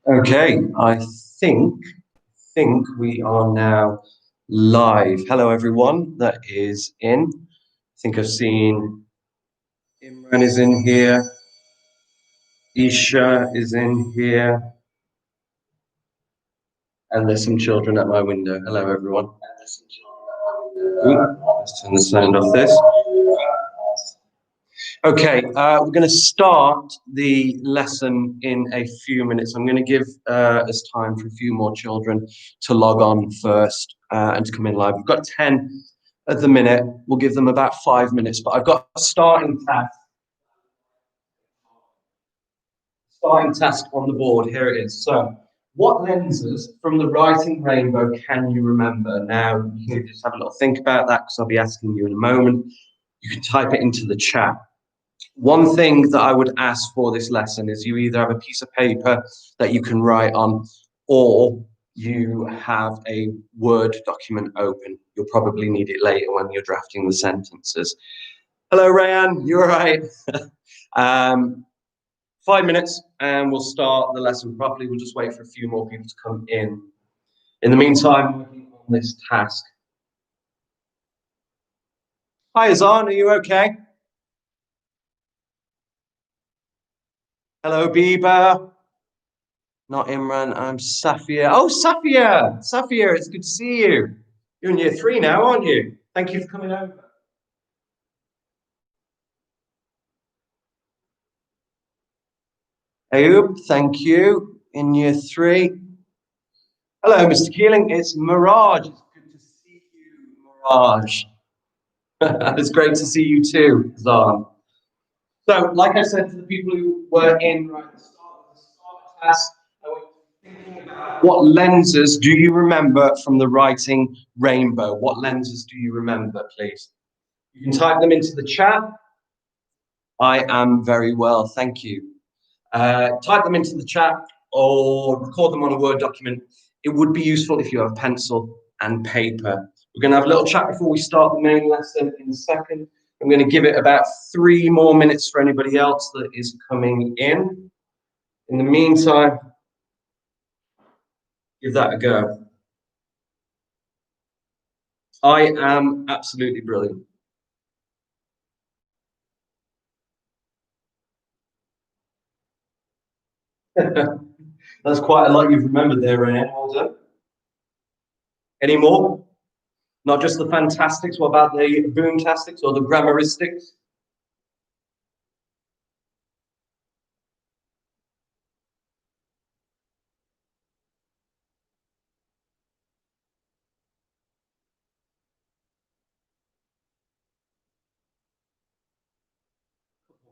Okay, I think we are now live. Hello, everyone that is in. I think I've seen Imran is in here. Isha is in here. And there's some children at my window. Hello, everyone. Ooh, let's turn the sound off this. Okay, we're going to start the lesson in a few minutes. I'm going to give us time for a few more children to log on first and to come in live. We've got 10 at the minute. We'll give them about 5 minutes, but I've got a starting task on the board. Here it is. So, what lenses from the writing rainbow can you remember? Now, you can just have a little think about that because I'll be asking you in a moment. You can type it into the chat. One thing that I would ask for this lesson is you either have a piece of paper that you can write on, or you have a Word document open. You'll probably need it later when you're drafting the sentences. Hello, Rayanne. You all right? 5 minutes and we'll start the lesson properly. We'll just wait for a few more people to come in. In the meantime, working on this task. Hi, Azan. Are you okay? Hello, Biba. Not Imran, I'm Safia. Oh, Safia! Safia, it's good to see you. You're in year 3 now, aren't you? Thank you for coming over. Ayub, thank you. In year 3. Hello, Mr. Keeling. It's Mirage. It's good to see you, Mirage. It's great to see you too, Zan. So, like I said to the people who were in right at the start of the start task, I was thinking about what lenses do you remember from the writing rainbow? What lenses do you remember, please? You can type them into the chat. I am very well, thank you. Type them into the chat or record them on a Word document. It would be useful if you have pencil and paper. We're going to have a little chat before we start the main lesson in a second. I'm going to give it about 3 more minutes for anybody else that is coming in. In the meantime, give that a go. I am absolutely brilliant. That's quite a lot you've remembered there, Ryan. Well done. Any more? Not just the fantastics, what about the boomtastics or the grammaristics?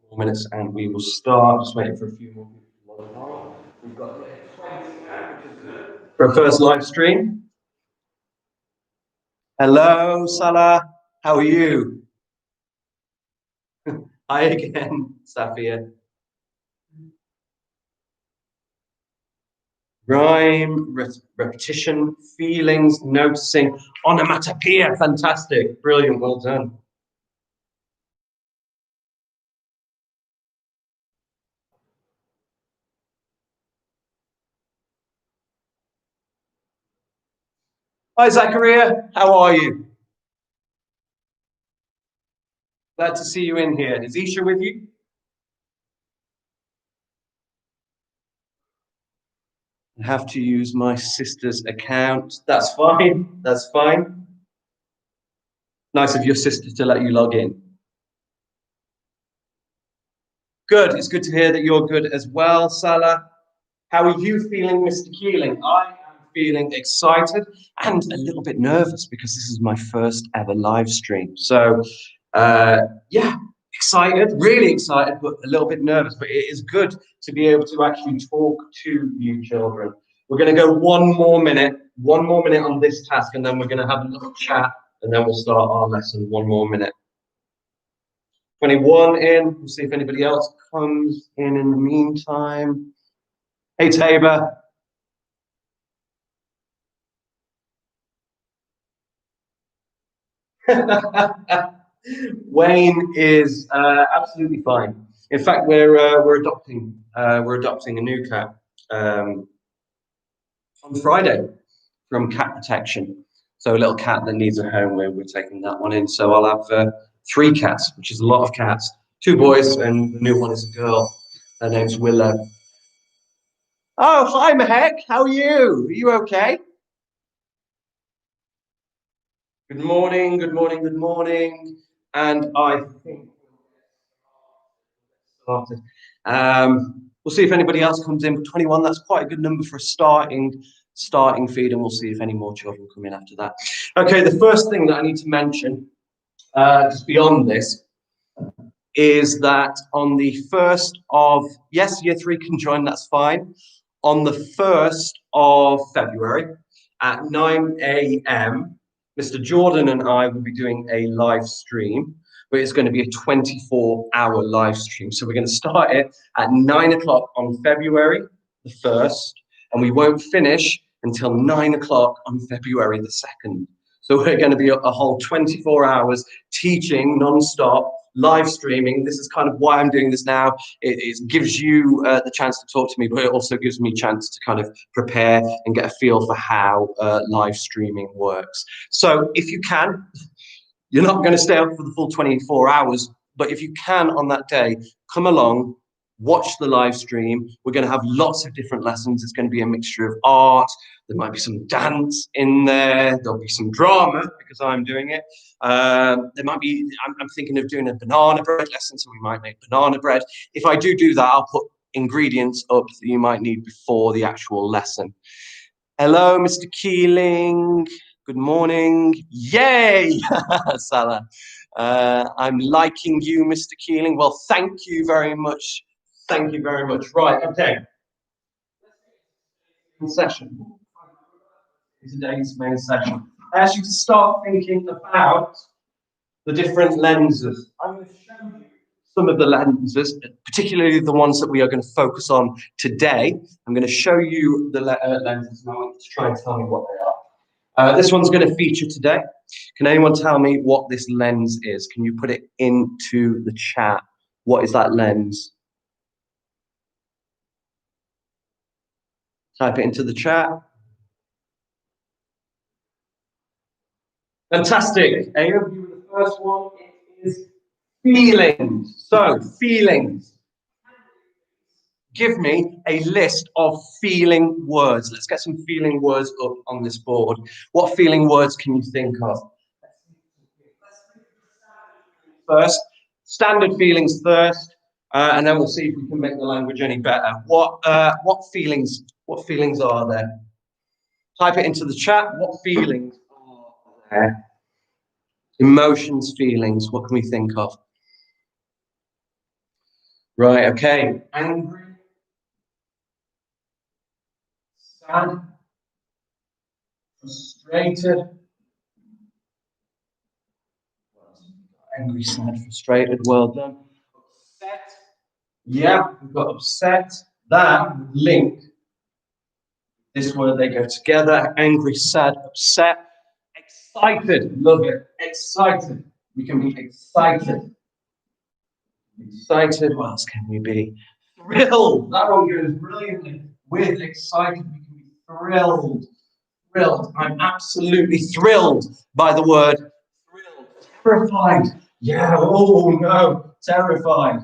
More minutes and we will start. Just waiting for a few more people to log on. We've got 20 now, which is good. For our first live stream. Hello, Salah. How are you? Hi again, Safia. Rhyme, repetition, feelings, noticing, onomatopoeia. Fantastic. Brilliant. Well done. Hi, Zachariah. How are you? Glad to see you in here. Is Isha with you? I have to use my sister's account. That's fine. That's fine. Nice of your sister to let you log in. Good. It's good to hear that you're good as well, Salah. How are you feeling, Mr. Keeling? I am feeling excited and a little bit nervous because this is my first ever live stream. So, yeah, excited, really excited, but a little bit nervous. But it is good to be able to actually talk to you children. We're going to go one more minute on this task, and then we're going to have a little chat, and then we'll start our lesson. 1 more minute. 21 in. We'll see if anybody else comes in the meantime. Hey, Tabor. Wayne is absolutely fine. In fact, we're adopting a new cat. on Friday from cat protection. So a little cat that needs a home, we're taking that one in. So I'll have 3 cats, which is a lot of cats. 2 boys and the new one is a girl. Her name's Willow. Oh, hi, Mahek. How are you? Are you okay? Good morning, good morning, good morning. And I think we'll get started. We'll see if anybody else comes in. 21, that's quite a good number for a starting feed, and we'll see if any more children come in after that. Okay, the first thing that I need to mention, just beyond this, is that on the 1st of, yes, year 3 can join, that's fine. On the 1st of February at 9 a.m., Mr. Jordan and I will be doing a live stream, but it's going to be a 24-hour live stream. So we're going to start it at 9 o'clock on February the 1st, and we won't finish until 9 o'clock on February the 2nd. So we're going to be a whole 24 hours teaching non-stop, live streaming. This is kind of why I'm doing this now. It gives you the chance to talk to me, but it also gives me a chance to kind of prepare and get a feel for how live streaming works. So if you can, you're not going to stay up for the full 24 hours, but if you can on that day, come along, watch the live stream. We're going to have lots of different lessons. It's going to be a mixture of art. There might be some dance in there. There'll be some drama because I'm doing it. There might be, I'm thinking of doing a banana bread lesson, so we might make banana bread. If I do that, I'll put ingredients up that you might need before the actual lesson. Hello, Mr. Keeling. Good morning. Yay, Salah. I'm liking you, Mr. Keeling. Well, thank you very much. Thank you very much. Right, okay. Session. Today's main session. I ask you to start thinking about the different lenses. I'm going to show you some of the lenses, particularly the ones that we are going to focus on today. I'm going to show you the lenses and I want you to try and tell me what they are. This one's going to feature today. Can anyone tell me what this lens is? Can you put it into the chat? What is that lens? Type it into the chat. Fantastic. A overview of the first one is feelings. So, feelings. Give me a list of feeling words. Let's get some feeling words up on this board. What feeling words can you think of? First, standard feelings first, and then we'll see if we can make the language any better. What feelings are there? Type it into the chat. What feelings are there? Emotions, feelings. What can we think of? Right. Okay. Angry, sad, frustrated. Angry, sad, frustrated. Well done. Upset. Yeah, we've got upset. That link. This word, they go together. Angry, sad, upset. Excited. Love it. Excited. We can be excited. Excited. What else can we be? Thrilled. That one goes brilliantly. With excited, we can be thrilled. Thrilled. I'm absolutely thrilled by the word thrilled. Terrified. Yeah. Oh no. Terrified.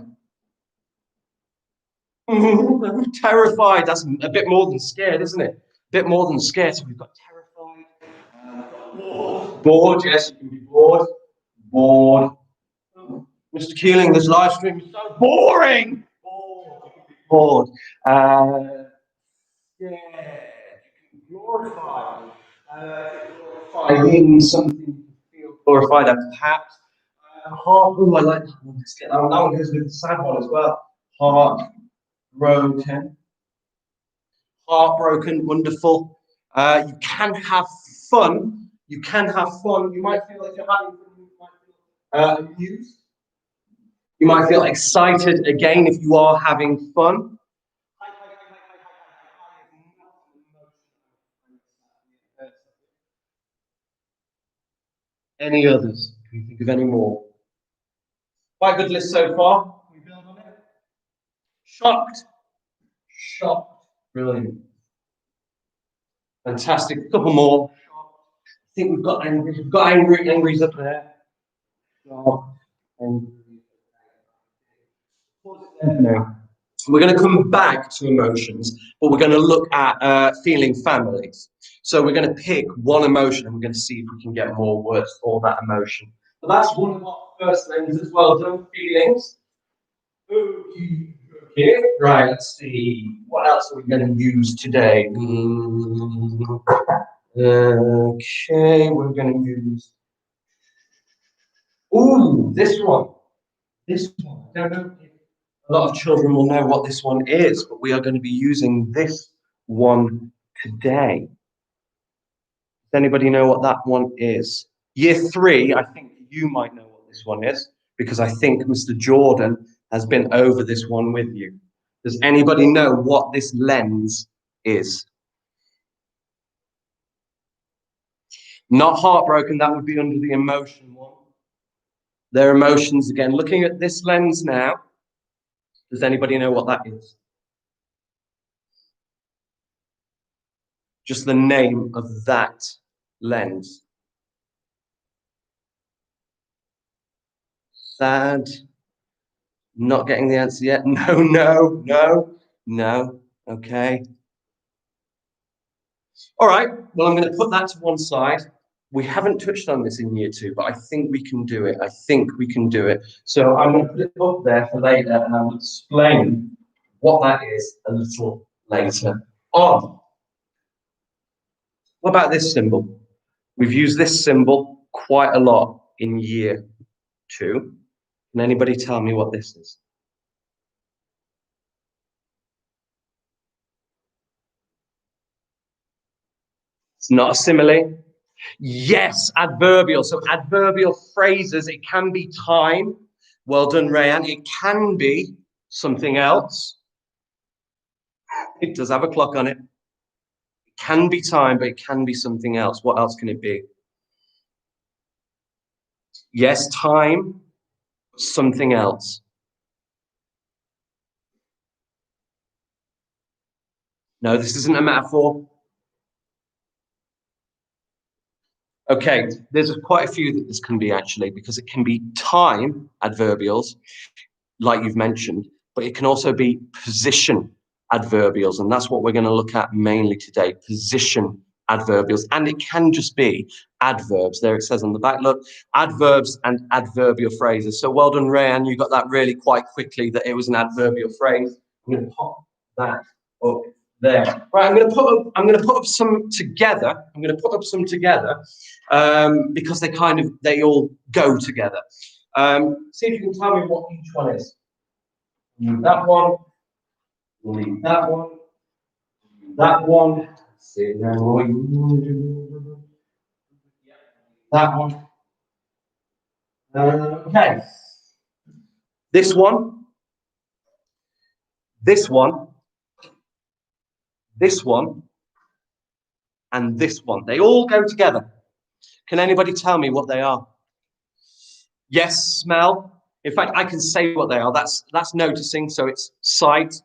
Terrified. That's a bit more than scared, isn't it? A bit more than scared. So we've got terrified. Bored. Bored. Yes, you can be bored. Bored. Mr. Keeling, this live stream is so boring. Bored. Yeah. Glorified. Glorified means something you feel glorified at. Perhaps. Heart. Oh, I like that one. Let's get that one. That one goes with the sad one as well. Heartbroken. Heartbroken. Wonderful. You can have fun. You can have fun. You might feel like you're having fun. You might feel amused. You might feel excited again if you are having fun. Any others? Can you think of any more? Quite a good list so far. Can we build on it? Shocked. Shocked. Brilliant. Fantastic. A couple more. I think we've got angry. We've got angry. Angry's up there. Angry. No. We're going to come back to emotions, but we're going to look at feeling families. So we're going to pick one emotion and we're going to see if we can get more words for that emotion. But that's one of our first things as well, done feelings. Okay, right, let's see. What else are we going to use today? Okay, we're going to use. Ooh, this one. This one. I don't know if a lot of children will know what this one is, but we are going to be using this one today. Does anybody know what that one is? Year 3, I think you might know what this one is, because I think Mr. Jordan has been over this one with you. Does anybody know what this lens is? Not heartbroken, that would be under the emotion one. Their emotions again. Looking at this lens now, does anybody know what that is? Just the name of that lens. Sad. Not getting the answer yet. No. Okay. All right. Well, I'm going to put that to one side. We haven't touched on this in year 2, but I think we can do it. So I'm going to put it up there for later, and I'll explain what that is a little later on. What about this symbol? We've used this symbol quite a lot in year 2. Can anybody tell me what this is? It's not a simile. Yes, adverbial. So adverbial phrases, it can be time. Well done, Rayan. It can be something else. It does have a clock on it. It can be time, but it can be something else. What else can it be? Yes, time, something else. No, this isn't a metaphor. Okay, there's quite a few that this can be actually, because it can be time adverbials, like you've mentioned, but it can also be position adverbials, and that's what we're going to look at mainly today, position adverbials. And it can just be adverbs. There it says on the back, look, adverbs and adverbial phrases. So well done, Rayan, you got that really quite quickly, that it was an adverbial phrase. I'm going to pop that up there. Right, I'm going to put up some together. Because they all go together. See if you can tell me what each one is. That one, leave that one, that one. See that one. Okay. This one, this one, this one, and this one. They all go together. Can anybody tell me what they are? Yes, smell. In fact, I can say what they are. That's noticing, so it's sight.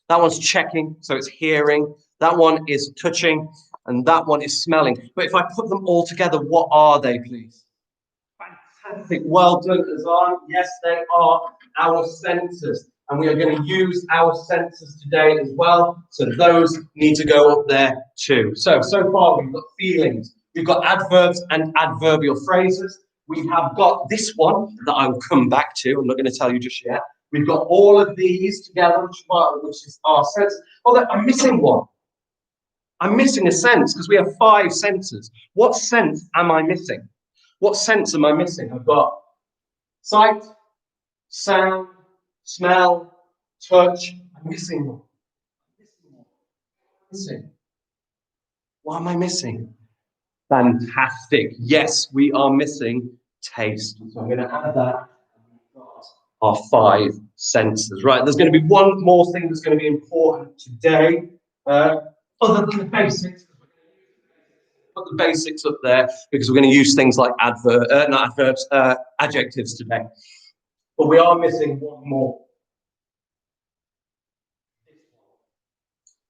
That one's checking, so it's hearing. That one is touching, and that one is smelling. But if I put them all together, what are they, please? Fantastic. Well done, Azan. Yes, they are our senses. And we are going to use our senses today as well. So those need to go up there too. So far we've got feelings. We've got adverbs and adverbial phrases. We have got this one that I will come back to. I'm not going to tell you just yet. We've got all of these together, which is our sense. Oh, I'm missing one. I'm missing a sense because we have 5 senses. What sense am I missing? What sense am I missing? I've got sight, sound, smell, touch. I'm missing one. What am I missing? Fantastic. Yes, we are missing taste. So I'm going to add that. Our 5 senses. Right, there's going to be one more thing that's going to be important today, other than the basics. Put the basics up there because we're going to use things like adjectives today. But we are missing one more.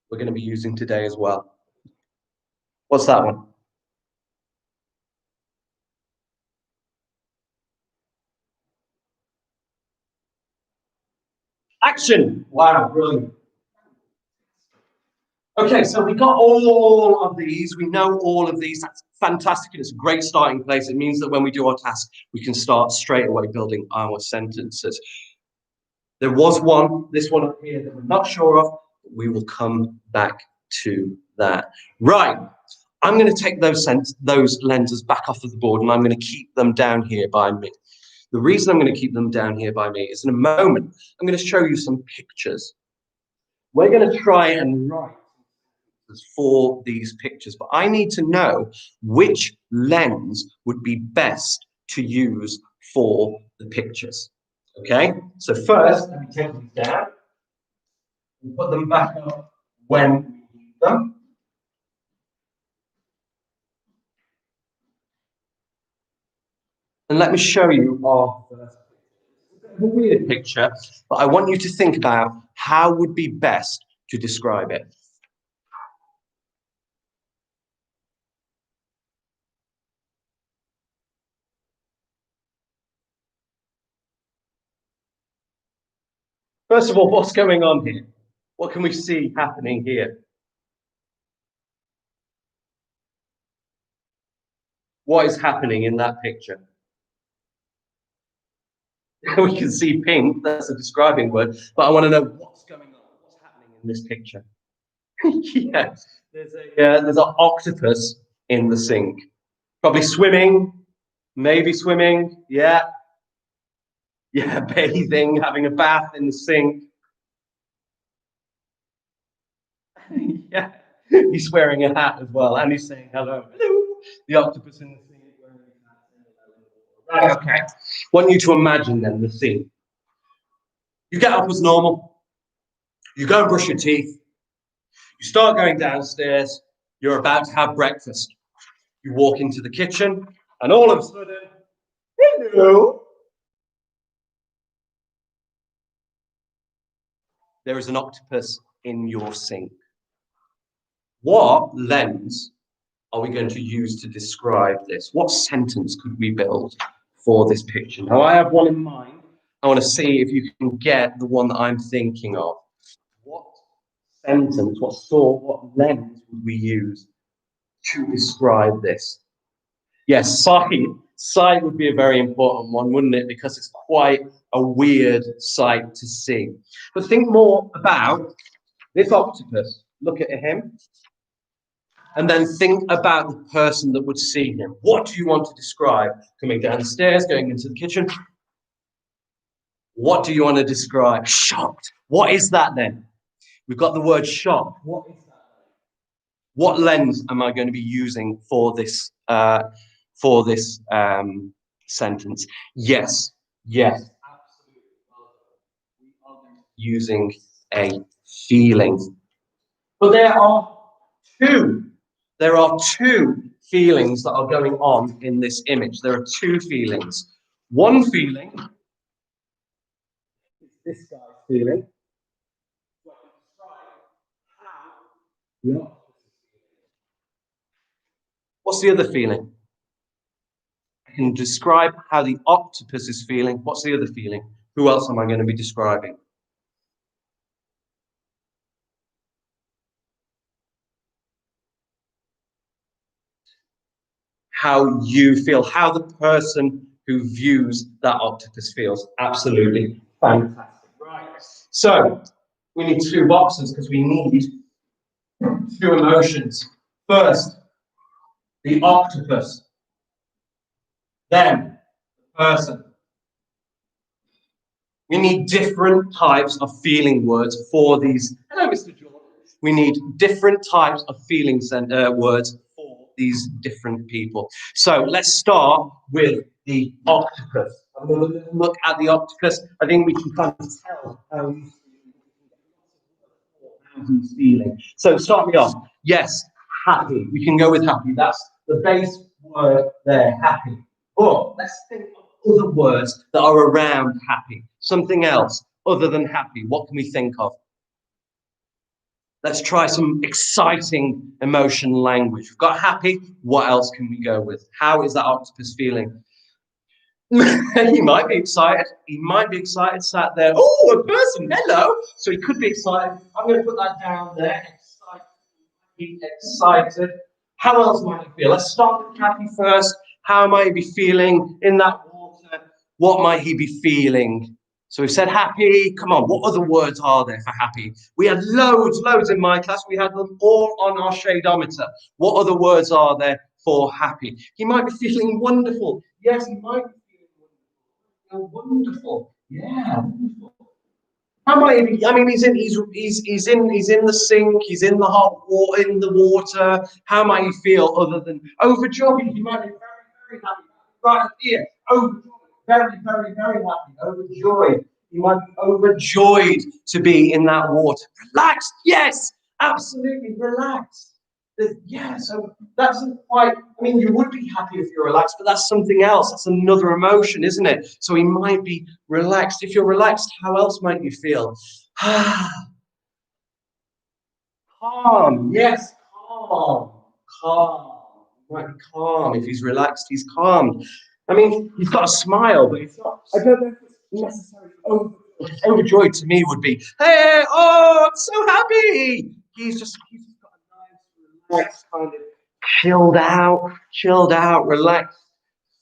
We're going to be using today as well. What's that one? Action. Wow, brilliant. Okay, so we got all of these. We know all of these. That's fantastic. And it's a great starting place. It means that when we do our task, we can start straight away building our sentences. There was one, this one up here, that we're not sure of. But we will come back to that. Right. I'm going to take those lenses back off of the board, and I'm going to keep them down here by me. The reason I'm going to keep them down here by me is in a moment, I'm going to show you some pictures. We're going to try and write for these pictures, but I need to know which lens would be best to use for the pictures. Okay, so first, let me take these down and put them back up when we need them. And let me show you our first picture. It's a weird picture, but I want you to think about how would be best to describe it. First of all, what's going on here? What can we see happening here? What is happening in that picture? We can see pink, that's a describing word, but I want to know what's going on, what's happening in this picture. Yes, there's an octopus in the sink. Probably swimming, maybe swimming, yeah, bathing, having a bath in the sink. Yeah, he's wearing a hat as well, and he's saying hello. Hello, the octopus in the sink is wearing a hat. Right, okay. Want you to imagine then the scene. You get up as normal, you go and brush your teeth, you start going downstairs, you're about to have breakfast. You walk into the kitchen, and all of a sudden, hello, there is an octopus in your sink. What lens are we going to use to describe this? What sentence could we build for this picture? Now, I have one in mind. I want to see if you can get the one that I'm thinking of. What sentence, what lens would we use to describe this? Yes, sight would be a very important one, wouldn't it? Because it's quite a weird sight to see. But think more about this octopus. Look at him. And then think about the person that would see him. What do you want to describe? Coming down the stairs, going into the kitchen. What do you want to describe? Shocked. What is that then? We've got the word shocked. What is that? What lens am I going to be using for this sentence? Yes, absolutely. We are using a feeling. But two. There are two feelings that are going on in this image. There are two feelings. One feeling is this guy's feeling. So I can describe how the octopus is feeling. What's the other feeling? I can describe how the octopus is feeling. What's the other feeling? Who else am I going to be describing? How you feel, how the person who views that octopus feels. Absolutely fantastic. Right. So we need two boxes because we need two emotions. First, the octopus. Then the person. We need different types of feeling words for these. Hello, Mr. Jordan. We need different types of feeling words for these different people. So let's start with the octopus. I'm going to look at the octopus. I think we can kind of tell how he's feeling. So start me off. Yes, happy. We can go with happy. That's the base word there, happy. But let's think of other words that are around happy. Something else other than happy. What can we think of? Let's try some exciting emotion language. We've got happy. What else can we go with? How is that octopus feeling? He might be excited. He might be excited, sat there. Oh, a person. Hello. So he could be excited. I'm going to put that down there. Excited. How else might he feel? Let's start with happy first. How might he be feeling in that water? What might he be feeling? So we've said happy. Come on, what other words are there for happy? We had loads in my class. We had them all on our shadeometer. What other words are there for happy? He might be feeling wonderful. Yes, he might be feeling wonderful. Yeah, wonderful. How might he be? I mean, he's in the sink. He's in the hot water, in the water. How might he feel other than overjoyed? He might be very happy. Right here, overjoyed, very happy, overjoyed. He might be overjoyed to be in that water. Relaxed, yes, absolutely relaxed. Yeah, so that's quite, I mean, you would be happy if you're relaxed, but that's something else. That's another emotion, isn't it? So he might be relaxed. If you're relaxed, how else might you feel? Calm, yes, calm, calm. He might be calm. If he's relaxed, he's calm. I mean, he's got a smile, but it's not, I don't know if it's necessarily overjoyed. Overjoyed to me would be, hey, oh, I'm so happy. He's just got a nice, relaxed kind of chilled out, relaxed,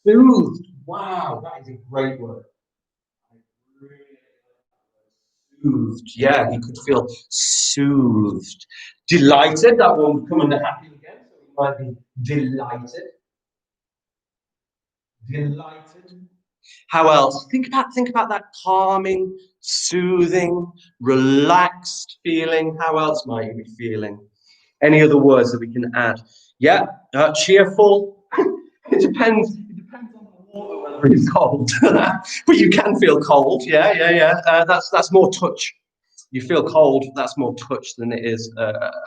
soothed. Wow, that is a great word. Soothed. Yeah, he could feel soothed. Delighted, that one would come under happy again, so he might be delighted. Delighted. How else? Think about that calming, soothing, relaxed feeling. How else might you be feeling? Any other words that we can add? Yeah, cheerful. It depends. It depends on the water whether it's cold, but you can feel cold. Yeah. That's more touch. You feel cold. That's more touch than it is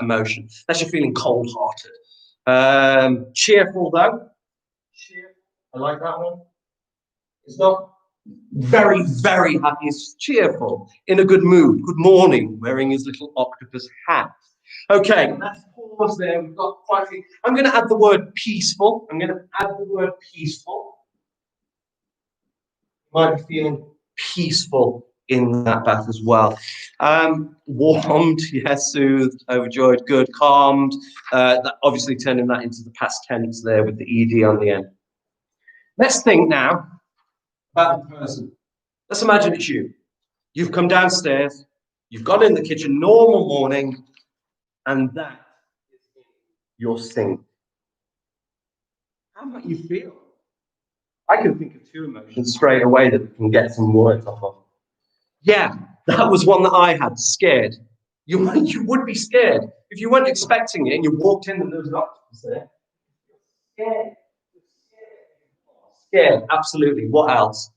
emotion. That's you're feeling cold-hearted. Cheerful though. Cheerful. I like that one. It's not very happy. It's cheerful, in a good mood. Good morning, wearing his little octopus hat. Okay, let's pause there. We've got quite a few. I'm going to add the word peaceful. I'm going to add the word peaceful. You might be feeling peaceful in that bath as well. Warmed, yes, soothed, overjoyed, good, calmed. That obviously turning that into the past tense there with the ed on the end. Let's think now about the person. Let's imagine it's you. You've come downstairs, you've gone in the kitchen, normal morning, and that is your sink. How might you feel? I can think of two emotions straight away that we can get some words off of. Yeah, that was one that I had, scared. You would be scared. If you weren't expecting it and you walked in and there was an octopus there, scared. Scared, absolutely. What else?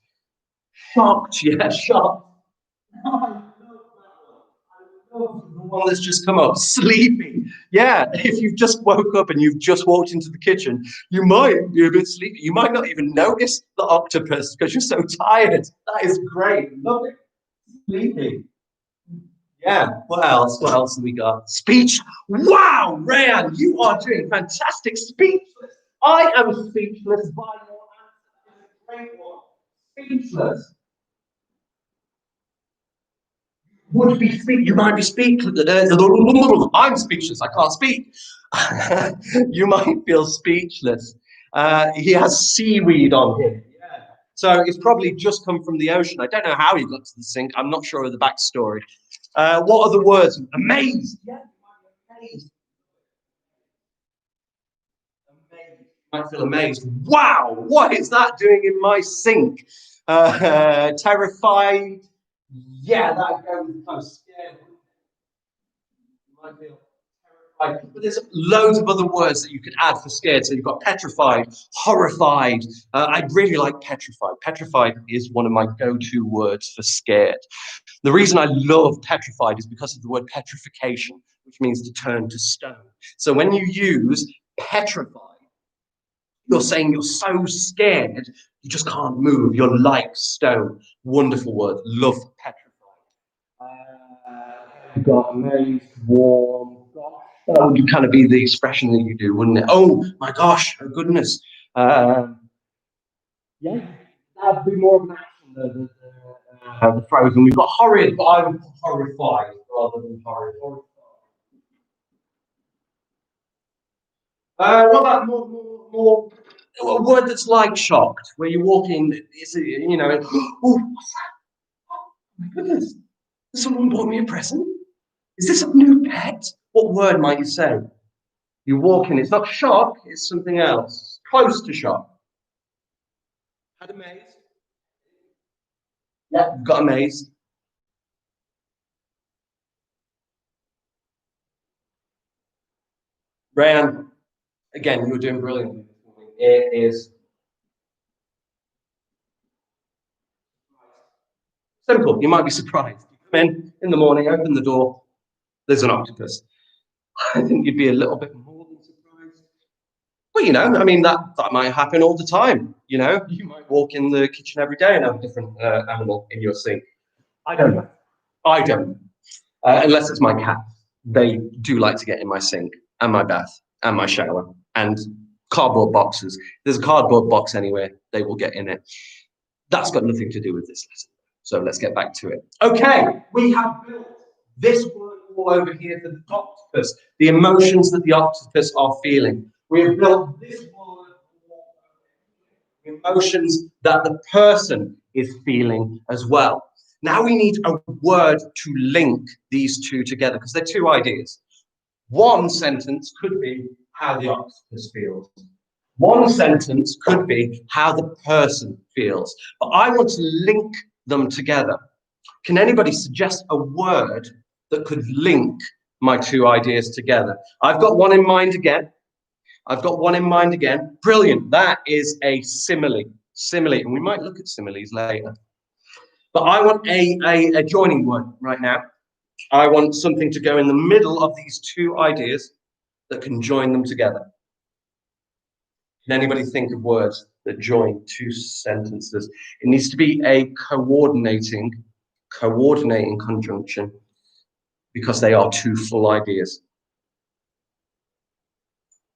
Shocked, yeah, shocked. The one that's just come up, sleepy. Yeah, if you've just woke up and you've just walked into the kitchen, you might be a bit sleepy. You might not even notice the octopus because you're so tired. That is great. Love it. Sleepy. Yeah, what else? What else have we got? Speech. Wow, Rayan, you are doing fantastic. Speechless. I am speechless by your answer. Great one. Speechless. Would be speak. You might be speechless. I'm speechless. I can't speak. You might feel speechless. He has seaweed on him. Yeah. So it's probably just come from the ocean. I don't know how he got to the sink. I'm not sure of the backstory. What are the words? Amazed. Yeah, amazed. Amazed. You might feel amazed. Wow, what is that doing in my sink? Terrified. Yeah, that goes kind of scared. You might feel terrified. But there's loads of other words that you could add for scared. So you've got petrified, horrified. I really like petrified. Petrified is one of my go-to words for scared. The reason I love petrified is because of the word petrification, which means to turn to stone. So when you use petrified, you're saying you're so scared, you just can't move. You're like stone. Wonderful word. Love petrified. You've got amazed, warm, gosh. That would kind of be the expression that you do, wouldn't it? Oh my gosh, oh goodness. Yeah, that'd be more of an action than the frozen. We've got horrid, but I would put horrified rather than horrid. What about more a word that's like shocked, where you walk in, you know, and, oh my goodness, someone bought me a present. Is this a new pet? What word might you say? You walk in, it's not shock, it's something else. Close to shock. Had amazed. Yeah, got amazed. Rayan, again, you're doing brilliant. It is simple. You might be surprised. You come in the morning, open the door, there's an octopus. I think you'd be a little bit more than surprised. Well, you know, I mean, that might happen all the time. You know, you might walk in the kitchen every day and have a different animal in your sink. I don't know. I don't. Unless it's my cat. They do like to get in my sink and my bath and my shower and cardboard boxes. There's a cardboard box anywhere, they will get in it. That's got nothing to do with this lesson. So let's get back to it. Okay, we have built this word all over here for the octopus, the emotions that the octopus are feeling. We have built this word for emotions that the person is feeling as well. Now we need a word to link these two together because they're two ideas. One sentence could be how the octopus feels. One sentence could be how the person feels. But I want to link them together. Can anybody suggest a word that could link my two ideas together? I've got one in mind again. Brilliant. That is a simile. Simile. And we might look at similes later. But I want a joining word right now. I want something to go in the middle of these two ideas that can join them together. Can anybody think of words that join two sentences? It needs to be a coordinating conjunction because they are two full ideas.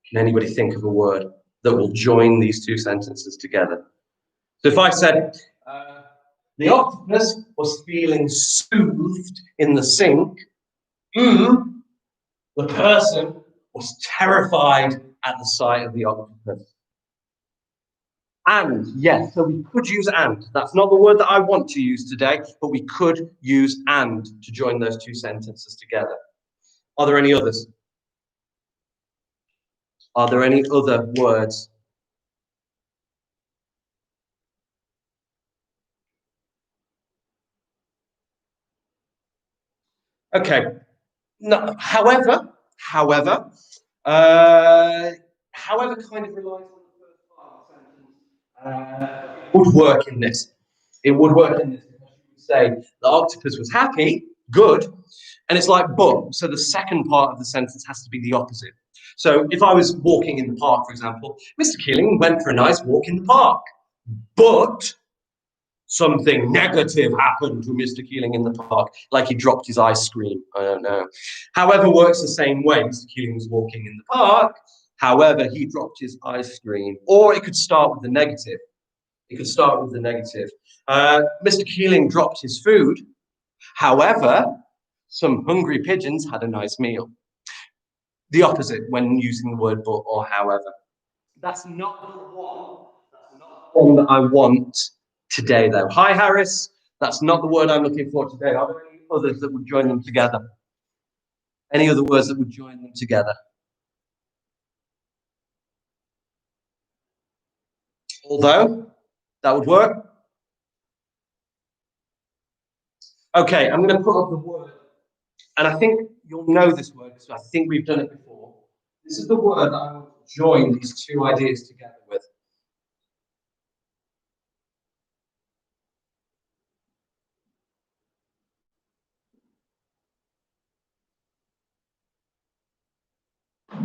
Can anybody think of a word that will join these two sentences together? So if I said, the octopus was feeling soothed in the sink, the person was terrified at the sight of the octopus. And, yes, so we could use and. That's not the word that I want to use today, but we could use and to join those two sentences together. Are there any others? Are there any other words? Okay. No, however, kind of relies on the first part of the sentence. It would work in this. It would work in this because you would say the octopus was happy, good, and it's like but. So the second part of the sentence has to be the opposite. So if I was walking in the park, for example, Mr. Keeling went for a nice walk in the park, but something negative happened to Mr. Keeling in the park, like he dropped his ice cream. I don't know. However, works the same way. Mr. Keeling was walking in the park. However, he dropped his ice cream. Or it could start with the negative. Mr. Keeling dropped his food. However, some hungry pigeons had a nice meal. The opposite when using the word but or however. That's not the one. That's not the one that I want today, though. Hi, Harris. That's not the word I'm looking for today. Are there any others that would join them together? Any other words that would join them together? Although, that would work. Okay, I'm going to put up the word. And I think you'll know this word because I think we've done it before. This is the word that I want to join these two ideas together with. I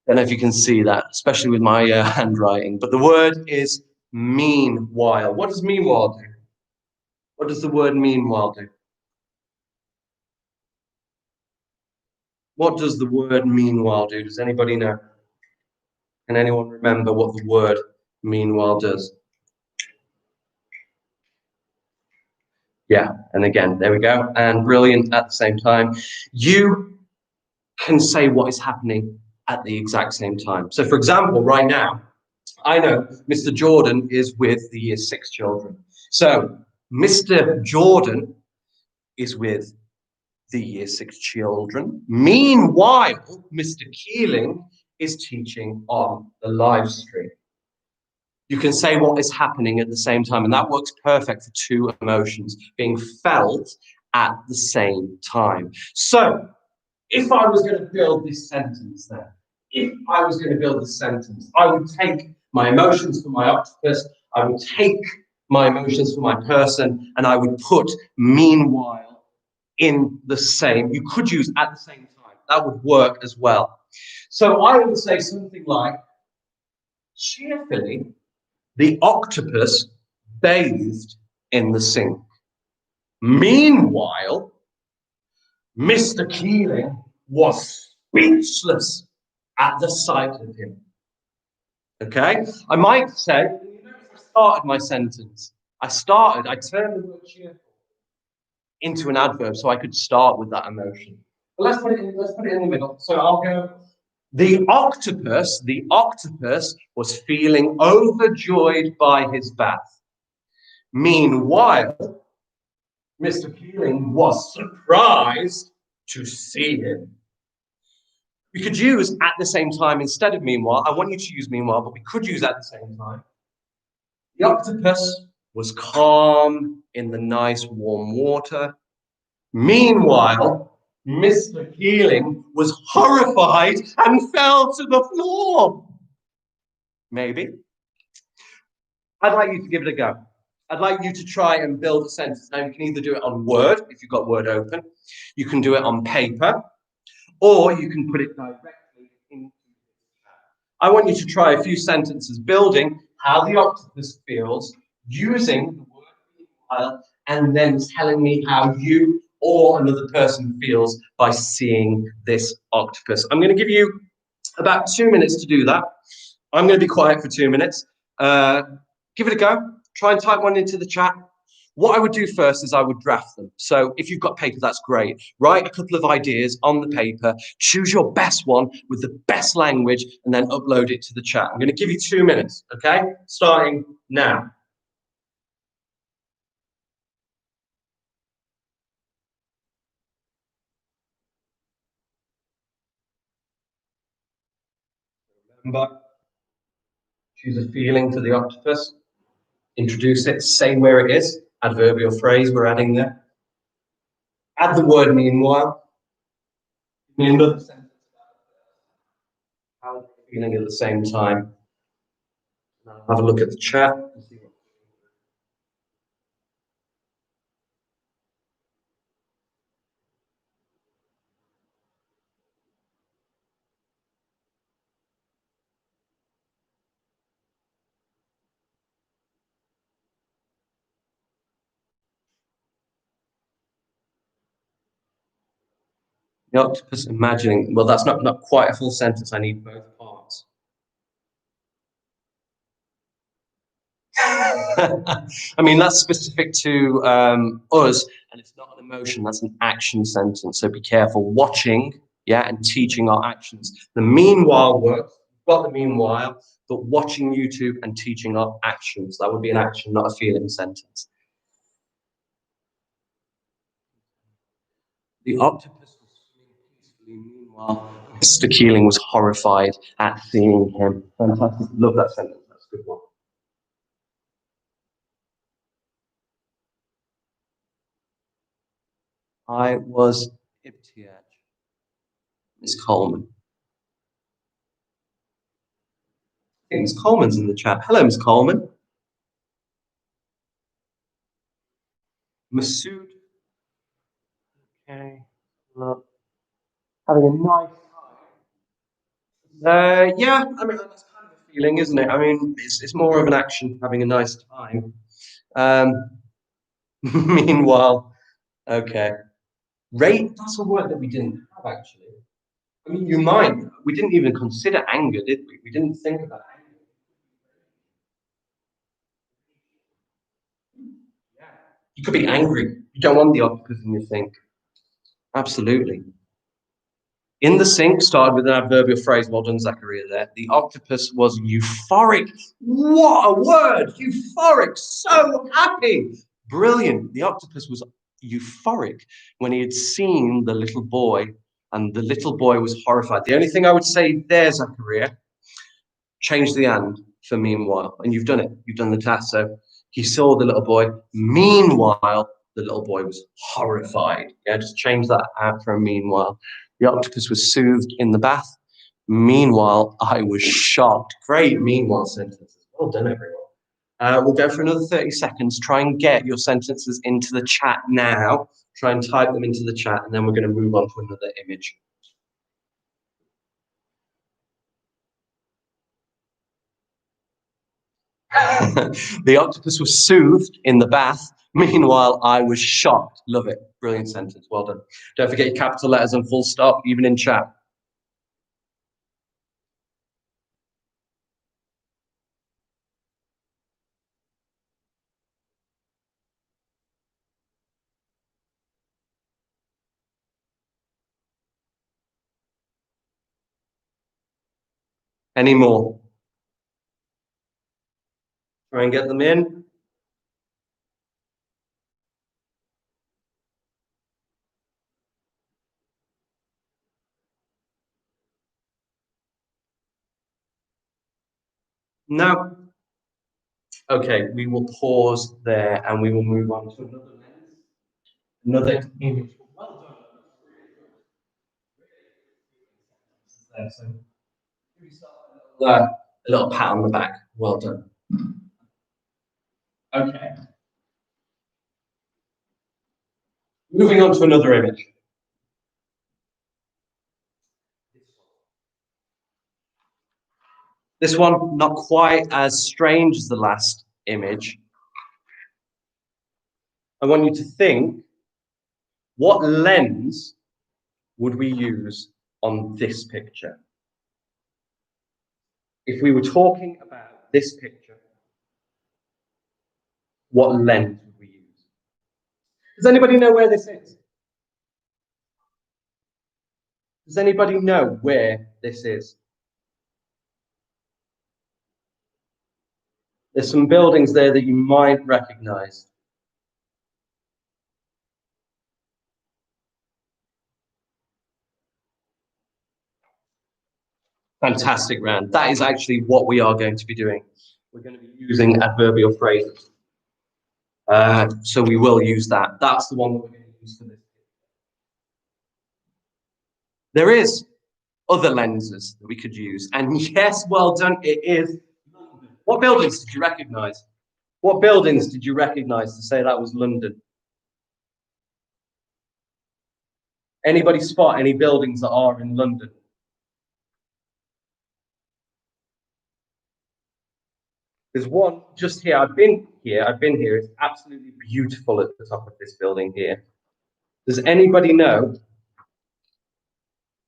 don't know if you can see that, especially with my handwriting, but the word is meanwhile. What does meanwhile do? What does the word meanwhile do? What does the word meanwhile do? Does anybody know? Can anyone remember what the word meanwhile does? Yeah, and again, there we go. And brilliant at the same time. You can say what is happening at the exact same time. So, for example, right now, I know Mr. Jordan is with the year 6 children. So, Mr. Jordan is with the year 6 children. Meanwhile, Mr. Keeling is teaching on the live stream. You can say what is happening at the same time, and that works perfect for two emotions being felt at the same time. So, if I was going to build this sentence there, if I was going to build this sentence, I would take my emotions for my octopus, I would take my emotions for my person, and I would put meanwhile in the same. You could use at the same time. That would work as well. So I would say something like, cheerfully, the octopus bathed in the sink. Meanwhile, Mr. Keeling was speechless at the sight of him. Okay? I might say, I started my sentence. I turned the word cheerful into an adverb so I could start with that emotion. But let's put it in the middle. So I'll go, the octopus was feeling overjoyed by his bath. Meanwhile, Mr. Keeling was surprised to see him. We could use at the same time instead of meanwhile. I want you to use meanwhile, but we could use at the same time. The octopus was calm in the nice warm water. Meanwhile, Mr. Keeling was horrified and fell to the floor. Maybe. I'd like you to give it a go. I'd like you to try and build a sentence. Now, you can either do it on Word, if you've got Word open. You can do it on paper, or you can put it directly into the chat. I want you to try a few sentences building how the octopus feels using the word meanwhile, and then telling me how you or another person feels by seeing this octopus. I'm going to give you about 2 minutes to do that. I'm going to be quiet for 2 minutes. Give it a go. Try and type one into the chat. What I would do first is I would draft them. So if you've got paper, that's great. Write a couple of ideas on the paper, choose your best one with the best language, and then upload it to the chat. I'm going to give you 2 minutes, okay? Starting now. Remember, choose a feeling for the octopus. Introduce it, say where it is, adverbial phrase we're adding there. Add the word meanwhile. Give me another sentence how they're feeling at the same time. Now have a look at the chat. The octopus imagining, well, that's not quite a full sentence. I need both parts. I mean, that's specific to us, and it's not an emotion, that's an action sentence. So be careful. Watching, yeah, and teaching our actions. The meanwhile works, we've got the meanwhile, but watching YouTube and teaching our actions. That would be an action, not a feeling sentence. The octopus was swimming peacefully. Meanwhile, Mr. Keeling was horrified at seeing him. Fantastic. Love that sentence. That's a good one. I was ibtiaj. Miss Coleman. I think Miss Coleman's in the chat. Hello, Miss Coleman. Masood. Okay. Look. Having a nice time. Yeah, I mean, that's kind of a feeling, isn't it? I mean, it's more of an action, having a nice time. Um, meanwhile, okay. Rate, that's a word that we didn't have actually. I mean, you might. We didn't even consider anger, did we? We didn't think about anger. Yeah. You could be angry. You don't want the octopus in your sink. Absolutely. In the sink started with an adverbial phrase. Well done, Zachariah, there. The octopus was euphoric. What a word! Euphoric. So happy. Brilliant. The octopus was euphoric when he had seen the little boy, and the little boy was horrified. The only thing I would say there, Zachariah, change the and for meanwhile. And you've done it. You've done the task. So he saw the little boy. Meanwhile, the little boy was horrified. Yeah, just change that out for a meanwhile. The octopus was soothed in the bath. Meanwhile, I was shocked. Great meanwhile sentences. Well done, everyone. We'll go for another 30 seconds. Try and get your sentences into the chat now. Try and type them into the chat, and then we're going to move on to another image. The octopus was soothed in the bath. Meanwhile, I was shocked. Love it. Brilliant sentence. Well done. Don't forget your capital letters and full stop, even in chat. Any more? Try and get them in. No. Okay, we will pause there and we will move on to another lens. Another image. Well done. So a little pat on the back. Well done. Okay. Moving on to another image. This one, not quite as strange as the last image. I want you to think, what lens would we use on this picture? If we were talking about this picture, what lens would we use? Does anybody know where this is? Does anybody know where this is? There's some buildings there that you might recognize. Fantastic round. That is actually what we are going to be doing. We're going to be using adverbial phrases. So we will use that. That's the one that we're going to use for this. There is other lenses that we could use. And yes, well done, it is. What buildings did you recognize? What buildings did you recognize to say that was London? Anybody spot any buildings that are in London? There's one just here. I've been here. It's absolutely beautiful at the top of this building here. Does anybody know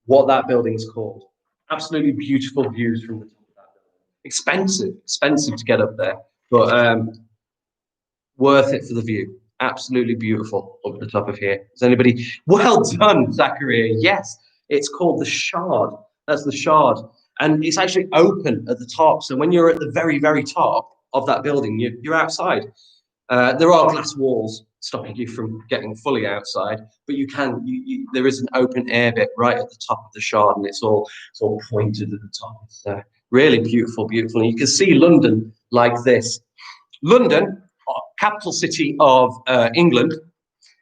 what that building's called? Absolutely beautiful views from the top of that building. Expensive to get up there, but worth it for the view. Absolutely beautiful up the top of here. Does anybody? Well done, Zachariah. Yes, it's called the Shard. That's the Shard, and it's actually open at the top. So when you're at the very, very top of that building, you're outside. There are glass walls stopping you from getting fully outside, but you can. There is an open air bit right at the top of the Shard, and it's all pointed at the top. It's really beautiful, beautiful. And you can see London like this. London, capital city of England.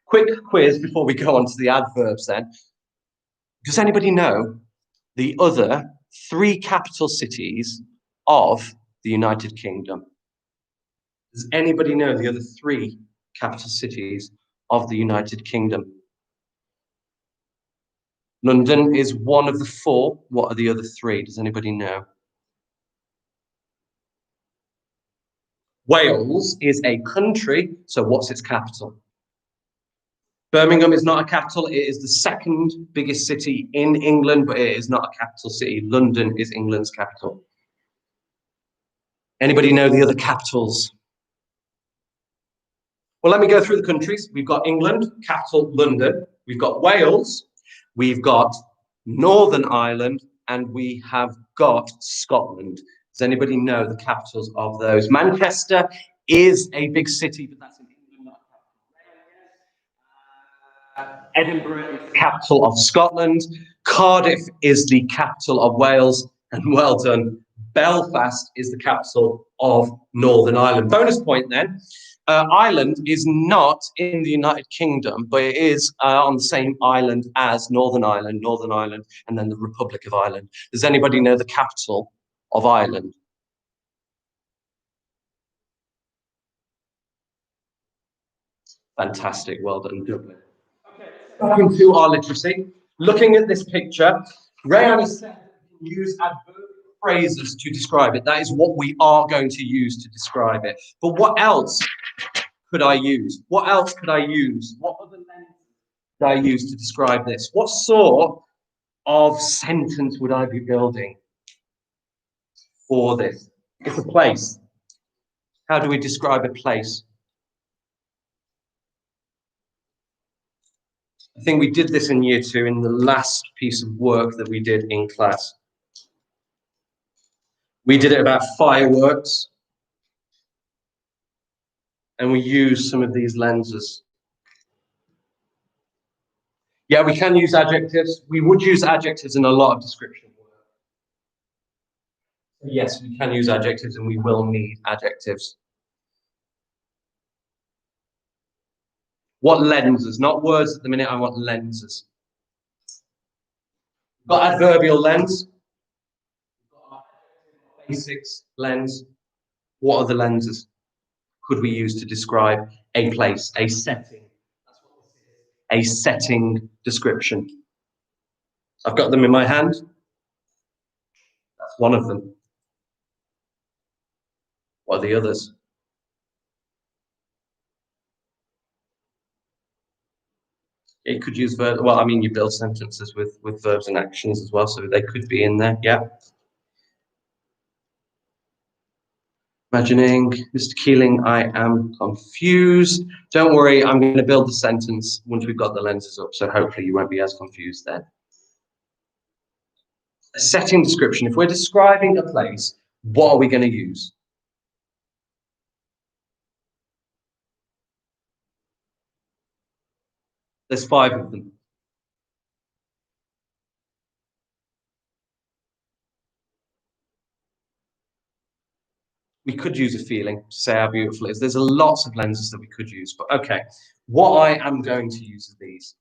Quick quiz before we go on to the adverbs then. Does anybody know the other three capital cities of the United Kingdom? Does anybody know the other three capital cities of the United Kingdom? London is one of the four. What are the other three? Does anybody know? Wales is a country, so what's its capital? Birmingham is not a capital. It is the second biggest city in England, but it is not a capital city. London is England's capital. Anybody know the other capitals? Well, let me go through the countries. We've got England, capital London. We've got Wales. We've got Northern Ireland, and we have got Scotland. Does anybody know the capitals of those? Manchester is a big city, but that's in England, not a capital. Edinburgh is the capital of Scotland. Cardiff is the capital of Wales, and well done, Belfast is the capital of Northern Ireland. Bonus point then. Ireland is not in the United Kingdom, but it is on the same island as Northern Ireland, and then the Republic of Ireland. Does anybody know the capital of Ireland? Fantastic, well done, Dublin. Okay, back into our literacy. Looking at this picture, Rayan has said use adverbial phrases to describe it. That is what we are going to use to describe it. But what else could I use? What else could I use? What other lenses could I use to describe this? What sort of sentence would I be building for this? It's a place. How do we describe a place? I think we did this in year 2 in the last piece of work that we did in class. We did it about fireworks, and we used some of these lenses. Yeah, we can use adjectives. We would use adjectives in a lot of description work. Yes, we can use adjectives, and we will need adjectives. What lenses? Not words at the minute, I want lenses. We've got adverbial lens. We've got basics lens. What other lenses could we use to describe a place, a setting? That's what this is. A setting description. I've got them in my hand. That's one of them. What are the others? It could use verbs. Well, I mean, you build sentences with verbs and actions as well, so they could be in there. Yeah. Imagining, Mr. Keeling, I am confused. Don't worry, I'm going to build the sentence once we've got the lenses up, so hopefully you won't be as confused then. A setting description. If we're describing a place, what are we going to use? There's 5 of them. We could use a feeling to say how beautiful it is. There's lots of lenses that we could use, but okay. What I am going to use are these.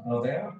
Oh, they are.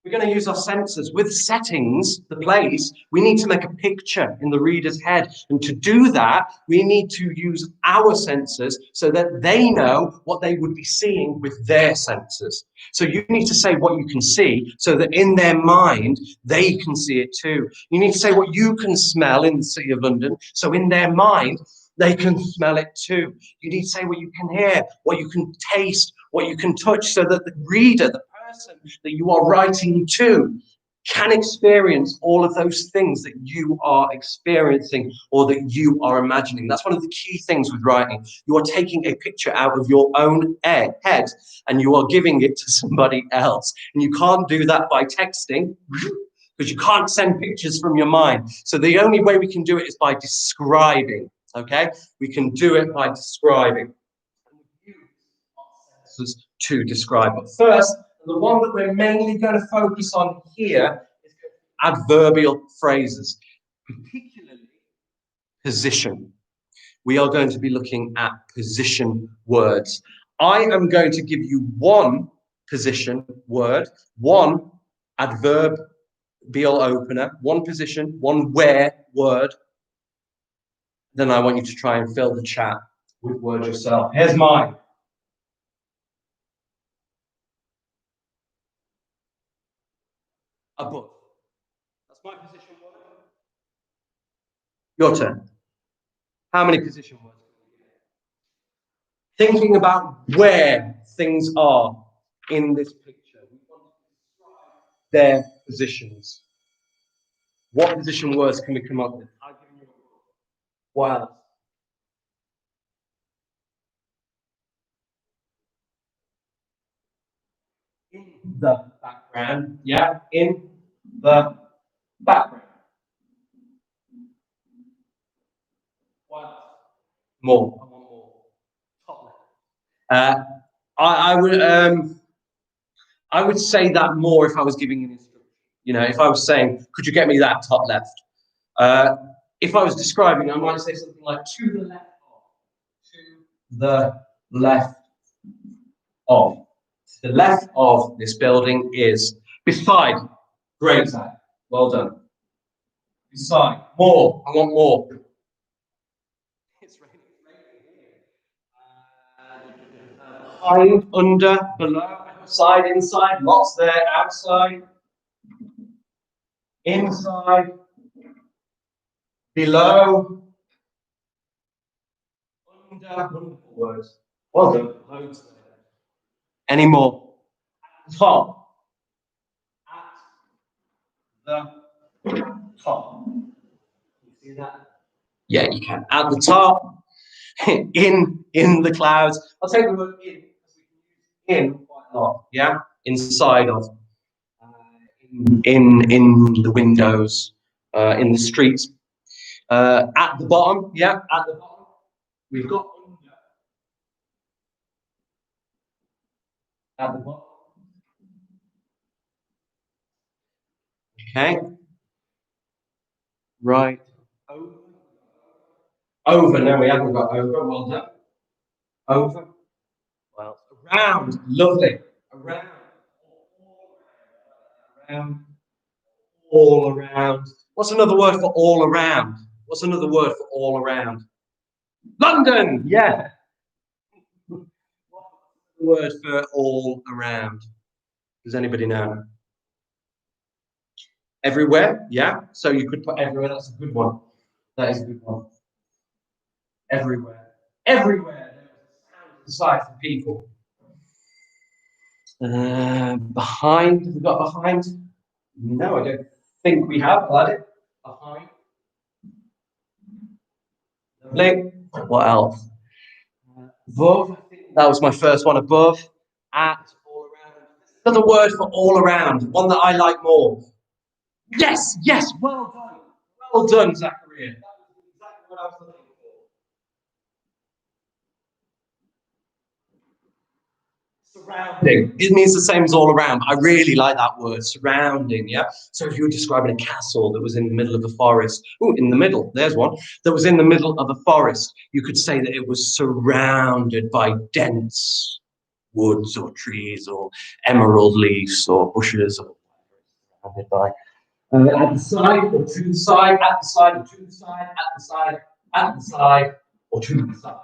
We're going to use our senses. With settings, the place, we need to make a picture in the reader's head. And to do that, we need to use our senses so that they know what they would be seeing with their senses. So you need to say what you can see so that in their mind, they can see it too. You need to say what you can smell in the City of London, so in their mind, they can smell it too. You need to say what you can hear, what you can taste, what you can touch, so that the reader, the person that you are writing to, can experience all of those things that you are experiencing or that you are imagining. That's one of the key things with writing. You are taking a picture out of your own head and you are giving it to somebody else. And you can't do that by texting because you can't send pictures from your mind. So the only way we can do it is by describing. Okay, we can do it by describing. To describe. But first, the one that we're mainly going to focus on here is adverbial phrases, particularly position. We are going to be looking at position words. I am going to give you one position word, one adverbial opener, one position, one where word. Then I want you to try and fill the chat with words yourself. Here's mine. above. That's my position word. Your turn. How many position words can we get? Thinking about where things are in this picture. We want to describe their positions. What position words can we come up with? I'll give you a book. What else? In the background. Yeah, in the background. What else? More. I want more. Top left. I would say that more if I was giving an instruction. You know, if I was saying, could you get me that top left? If I was describing, I might say something like to the left of. To the left of. To the left of this building is beside. Great, Zach. Well done. Beside. More. I want more. It's raining here. Behind, under, below, outside, inside, lots there, outside, inside, below, under, wonderful words. Well done, loads there. Any more? Top. At the top. You see that? Yeah, you can. At the top, in the clouds. I'll take the word in, because we can use in quite a lot. Yeah, inside of, in the windows, in the streets. At the bottom, yeah, at the bottom, we've got under. At the bottom. Okay. Right. Over. Over. No, we haven't got over. Well done. Over. Well, around. Lovely. Around. Around. All around. What's another word for all around? What's another word for all around? London. Yeah. What's the word for all around? Does anybody know? Everywhere. Yeah. So you could put everywhere. That's a good one. That is a good one. Everywhere. Everywhere. There was a sound of people. Behind. Have we got behind? No, I don't think we have. Got it. Behind. Lovely. What else? Above. That was my first one. Above. At. All around. Another word for all around. One that I like more. Yes. Yes. Well done. Well done, Zachariah. That was exactly what I was looking for. Surrounding. It means the same as all around. I really like that word, surrounding, yeah? So if you were describing a castle that was in the middle of the forest, oh, in the middle, there's one, that was in the middle of a forest, you could say that it was surrounded by dense woods or trees or emerald leaves or bushes or whatever it's surrounded by. At the side or to the side, at the side or to the side, at the side, at the side or to the side.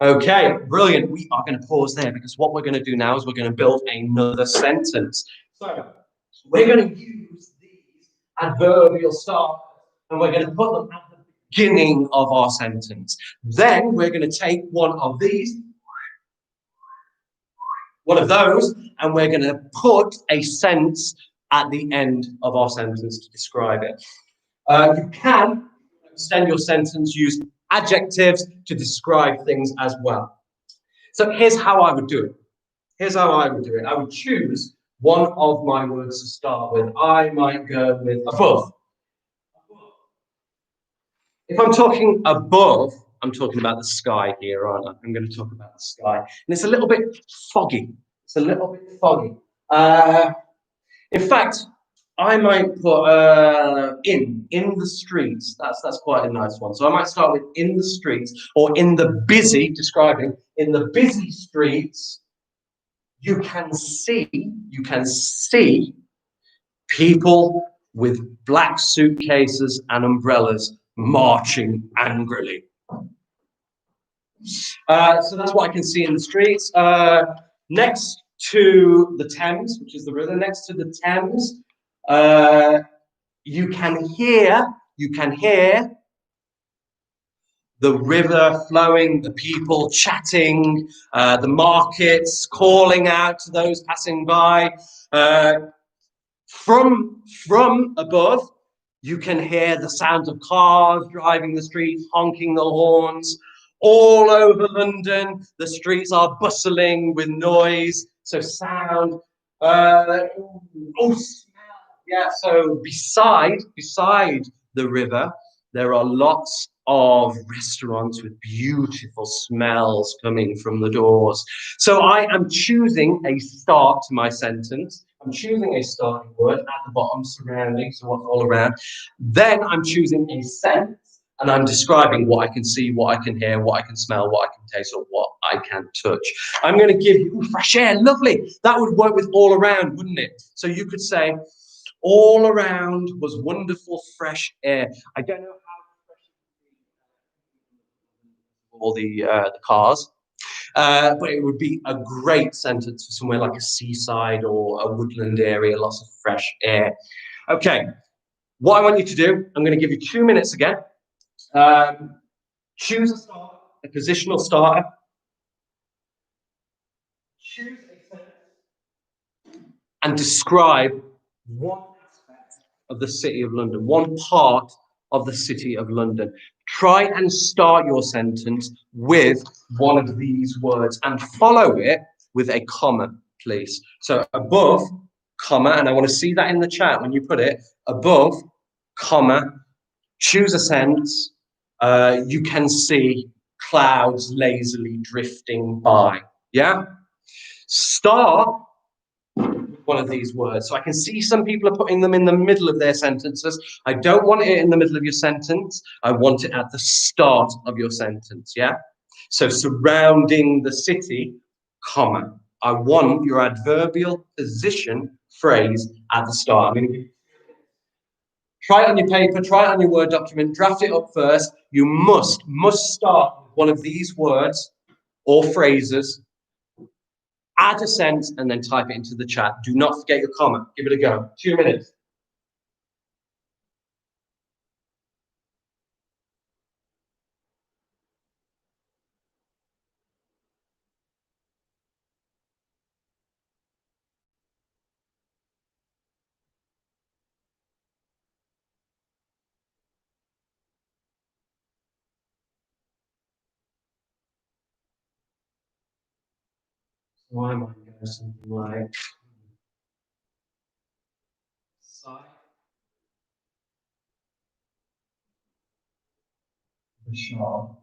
Okay, brilliant. We are going to pause there because what we're going to do now is we're going to build another sentence. So we're going to use these adverbial starters and we're going to put them at the beginning of our sentence. Then we're going to take one of these, one of those, and we're going to put a sense at the end of our sentence to describe it. You can extend your sentence, use adjectives to describe things as well. So here's how I would do it. Here's how I would do it. I would choose one of my words to start with. I might go with above. If I'm talking above, I'm talking about the sky here, aren't I? I'm going to talk about the sky. And it's a little bit foggy. It's a little bit foggy. In fact, I might put in the streets. That's quite a nice one. So I might start with in the streets or in the busy, describing in the busy streets. You can see people with black suitcases and umbrellas marching angrily. So that's what I can see in the streets. Next to the Thames, which is the river, next to the Thames, You can hear the river flowing, the people chatting, the markets calling out to those passing by. From above, you can hear the sounds of cars driving the streets, honking the horns. All over London, the streets are bustling with noise, so sound. Smell. Yeah. So beside the river, there are lots of restaurants with beautiful smells coming from the doors. So I am choosing a start to my sentence. I'm choosing a starting word at the bottom, surrounding, so what's all around. Then I'm choosing a sense, and I'm describing what I can see, what I can hear, what I can smell, what I can taste, or what I can touch. I'm going to give you fresh air. Lovely. That would work with all around, wouldn't it? So you could say, all around was wonderful fresh air. I don't know how fresh all the cars. But it would be a great sentence for somewhere like a seaside or a woodland area, lots of fresh air. Okay, what I want you to do, I'm going to give you 2 minutes again. Choose a starter, a positional starter. Choose a sentence and describe one aspect of the City of London, one part of the City of London. Try and start your sentence with one of these words and follow it with a comma, please. So above, comma, and I want to see that in the chat when you put it, above, comma, choose a sentence. You can see clouds lazily drifting by. Yeah? Start one of these words. So I can see some people are putting them in the middle of their sentences. I don't want it in the middle of your sentence. I want it at the start of your sentence. Yeah. So surrounding the city, comma. I want your adverbial position phrase at the start. I'm going to try it on your paper, try it on your Word document, draft it up first. You must start with one of these words or phrases, add a sentence, and then type it into the chat. Do not forget your comma. Give it a go. 2 minutes. So I might go something like side the shore,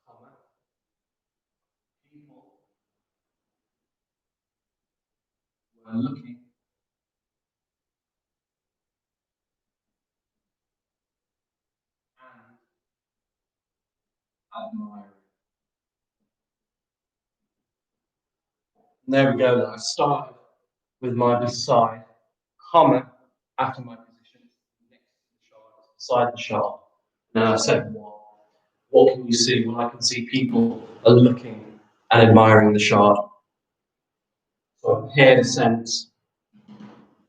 comma, people were looking and admiring. And there we go. I started with my beside, comma, after my position next to the shore, beside the shore. Now I said what? What can you see? Well, I can see people are looking and admiring the shard. So I pair the sense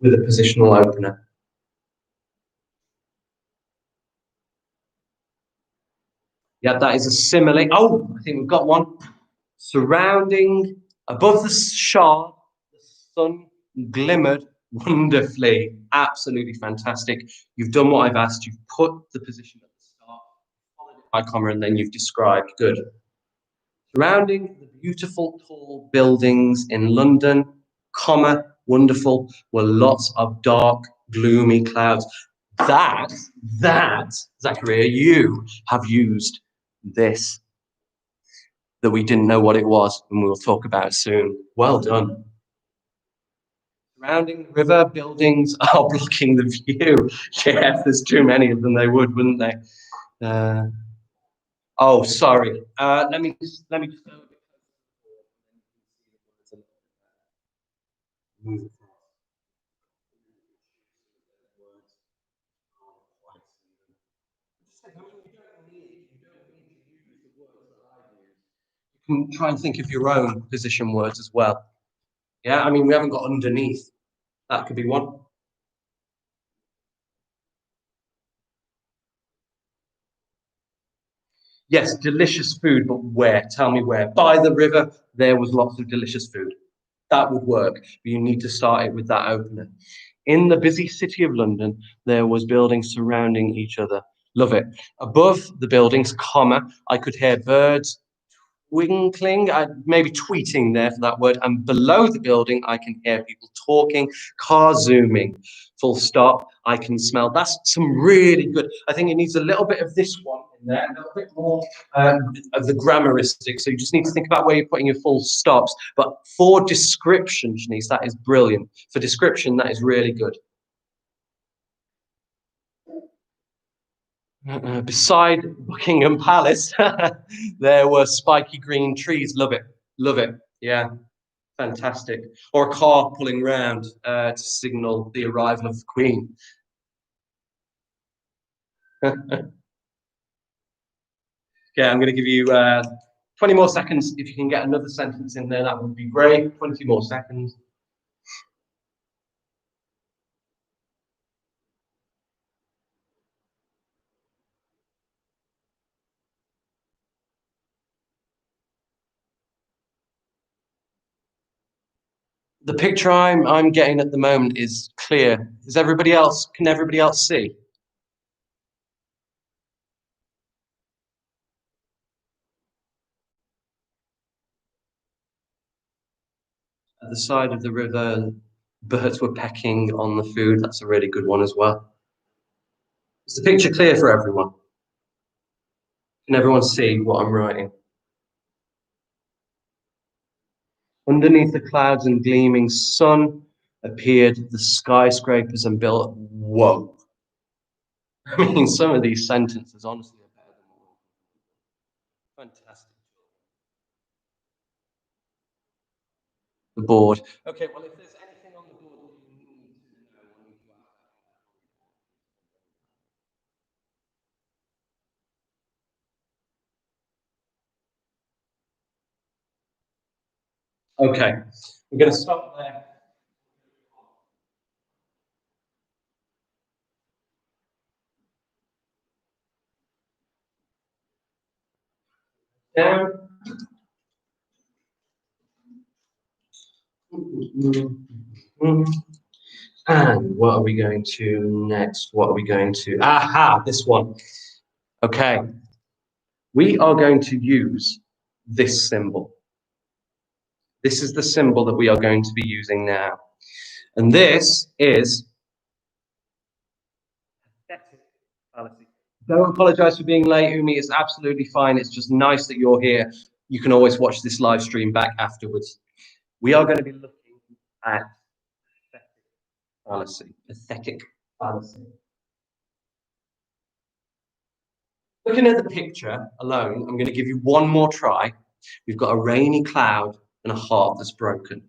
with a positional opener. Yeah, that is a simile. Oh, I think we've got one. Surrounding, above the shard, the sun glimmered wonderfully. Absolutely fantastic. You've done what I've asked. You've put the position at the start, followed it by comma, and then you've described. Good. Surrounding the beautiful tall buildings in London, comma, wonderful, were lots of dark, gloomy clouds. That, Zachariah, you have used this that we didn't know what it was, and we'll talk about it soon. Well done. Surrounding the river, buildings are blocking the view. Yeah, if there's too many of them, they would, wouldn't they? Oh, sorry. Let me just go a bit closer. Move across. You don't need to use the words that I use. can try and think of your own position words as well. Yeah, I mean, we haven't got underneath. That could be one. Yes, delicious food, but where? Tell me where. By the river, there was lots of delicious food. That would work, but you need to start it with that opener. In the busy city of London, there was buildings surrounding each other. Love it. Above the buildings, comma, I could hear birds twinkling, maybe tweeting there for that word. And below the building, I can hear people talking, cars zooming, full stop. I can smell. That's some really good. I think it needs a little bit of this one in there, a little bit more of the grammaristic. So you just need to think about where you're putting your full stops. But for description, Shanice, that is brilliant. For description, that is really good. Beside Buckingham Palace, there were spiky green trees. Love it. Love it. Yeah, fantastic. Or a car pulling round to signal the arrival of the Queen. Yeah, I'm going to give you 20 more seconds. If you can get another sentence in there, that would be great. 20 more seconds. The picture I'm getting at the moment is clear. Is everybody else? Can everybody else see? At the side of the river, birds were pecking on the food. That's a really good one as well. Is the picture clear for everyone? Can everyone see what I'm writing? Underneath the clouds and gleaming sun appeared the skyscrapers and built. Whoa. I mean, some of these sentences, honestly, are better than all. Fantastic. The board. Okay, well, if there's anything on the board that you need to know, I need to ask. Okay, we're going to stop there. Down. And what are we going to next? What are we going to? Aha, this one. Okay. We are going to use this symbol. This is the symbol that we are going to be using now. And this is fallacy. Don't apologize for being late, Umi. It's absolutely fine. It's just nice that you're here. You can always watch this live stream back afterwards. We are going to be looking at fallacy. Pathetic fallacy. Looking at the picture alone, I'm going to give you one more try. We've got a rainy cloud and a heart that's broken.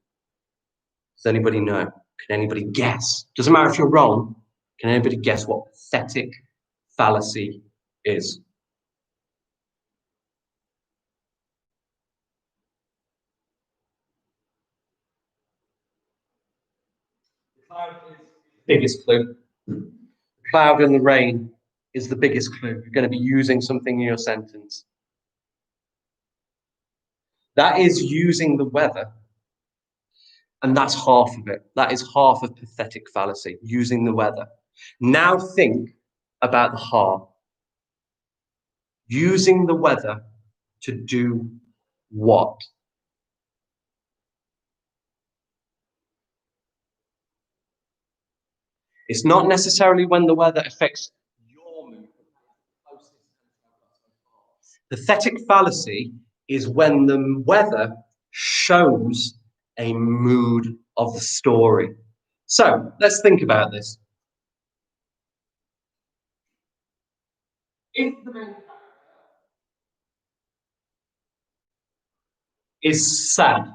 Does anybody know? Can anybody guess? Doesn't matter if you're wrong. Can anybody guess what pathetic fallacy is? The cloud is the biggest clue. The cloud and the rain is the biggest clue. You're going to be using something in your sentence. That is using the weather. And that's half of it. That is half of pathetic fallacy, using the weather. Now think about the heart. Using the weather to do what? It's not necessarily when the weather affects your mood. Pathetic fallacy is when the weather shows a mood of the story. So let's think about this. If the main character is sad,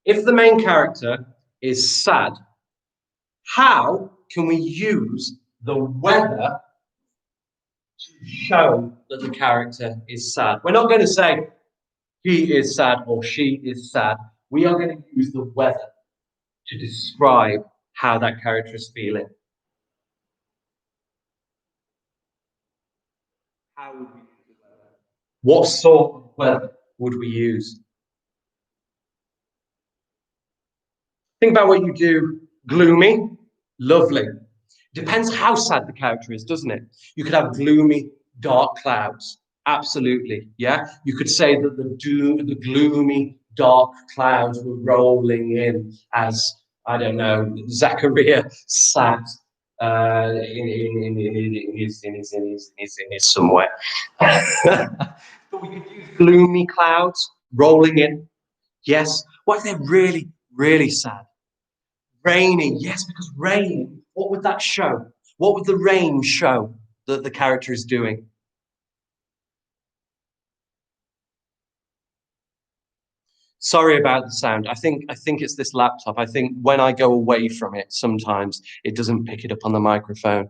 if the main character is sad, how can we use the weather to show that the character is sad? We're not going to say he is sad or she is sad, we are going to use the weather to describe how that character is feeling. How would we use the weather? What sort of weather would we use? Think about what you do. Gloomy, lovely. Depends how sad the character is, doesn't it? You could have gloomy, dark clouds. Absolutely, yeah. You could say that the gloomy, dark clouds were rolling in as I don't know, Zachariah sat in his somewhere. But we could use gloomy clouds rolling in. Yes. What if they're really, really sad? Raining, yes, because rain, what would that show? What would the rain show that the character is doing? Sorry about the sound. I think it's this laptop. I think when I go away from it, sometimes it doesn't pick it up on the microphone.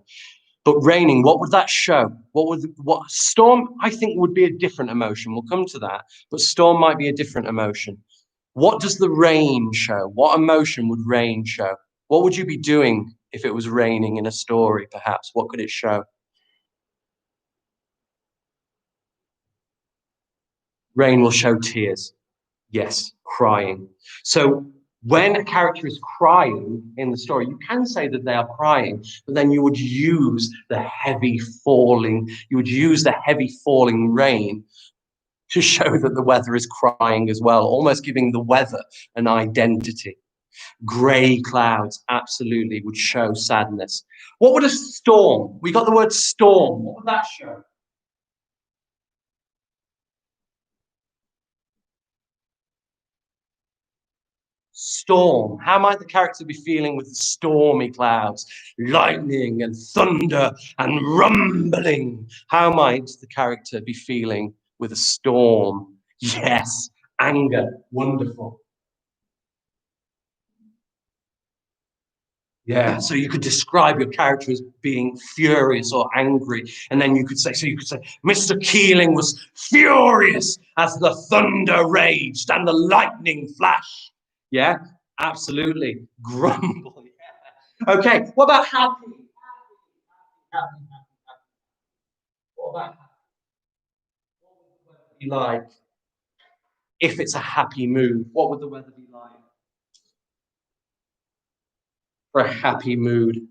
But raining, what would that show? What storm? I think would be a different emotion. We'll come to that. But storm might be a different emotion. What does the rain show? What emotion would rain show? What would you be doing if it was raining in a story, perhaps? What could it show? Rain will show tears. Yes, crying. So when a character is crying in the story, you can say that they are crying, but then you would use the heavy falling rain to show that the weather is crying as well, almost giving the weather an identity. Grey clouds absolutely would show sadness. What would a storm? We got the word storm. What would that show? Storm. How might the character be feeling with stormy clouds, lightning and thunder and rumbling? How might the character be feeling with a storm? Yes, anger. Wonderful. Yeah, so you could describe your character as being furious or angry, and then you could say, Mr. Keeling was furious as the thunder raged and the lightning flashed. Yeah, absolutely. Grumble. Yeah. Okay, what about happy? Happy. What about happy? What would the weather be like if it's a happy mood? What would the weather be like for a happy mood?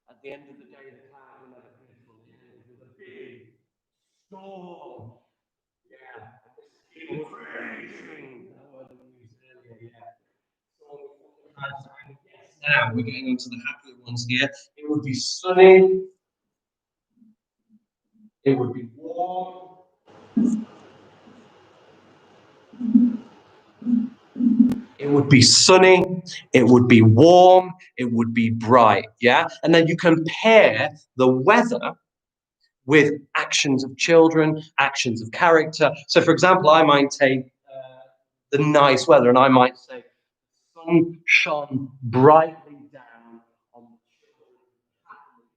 At the end of the day, the cloud will never finish till the end with a big storm. Yeah, the was raging. That word we used earlier, yeah. Storm. Yes, now we're getting into the happier ones here. It would be sunny. It would be warm. It would be sunny. It would be warm. It would be bright. Yeah, and then you compare the weather with actions of children, actions of character. So, for example, I might take the nice weather and I might say, the sun shone brightly down on the children happily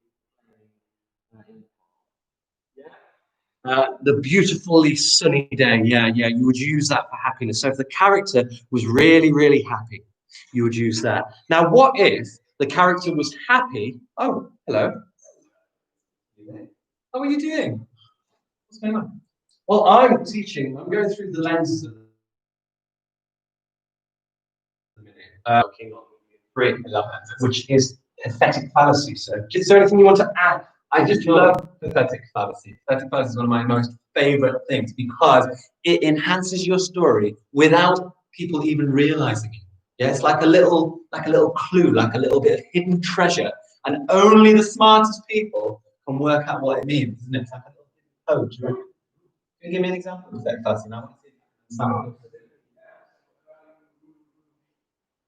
playing. The beautifully sunny day. Yeah, yeah. You would use that for happiness. So if the character was really, really happy, you would use that. Now, what if the character was happy? Oh, hello. How are you doing? What's going on? Well, I'm teaching. I'm going through the lenses of the minute. Working on three, which is pathetic fallacy. So, is there anything you want to add? I just love pathetic fallacy. Pathetic fallacy is one of my most favorite things because it enhances your story without people even realizing it. Yeah, it's like a little clue, like a little bit of hidden treasure, and only the smartest people can work out what it means, isn't it? It's like a little code. Can you give me an example of pathetic fallacy? Now,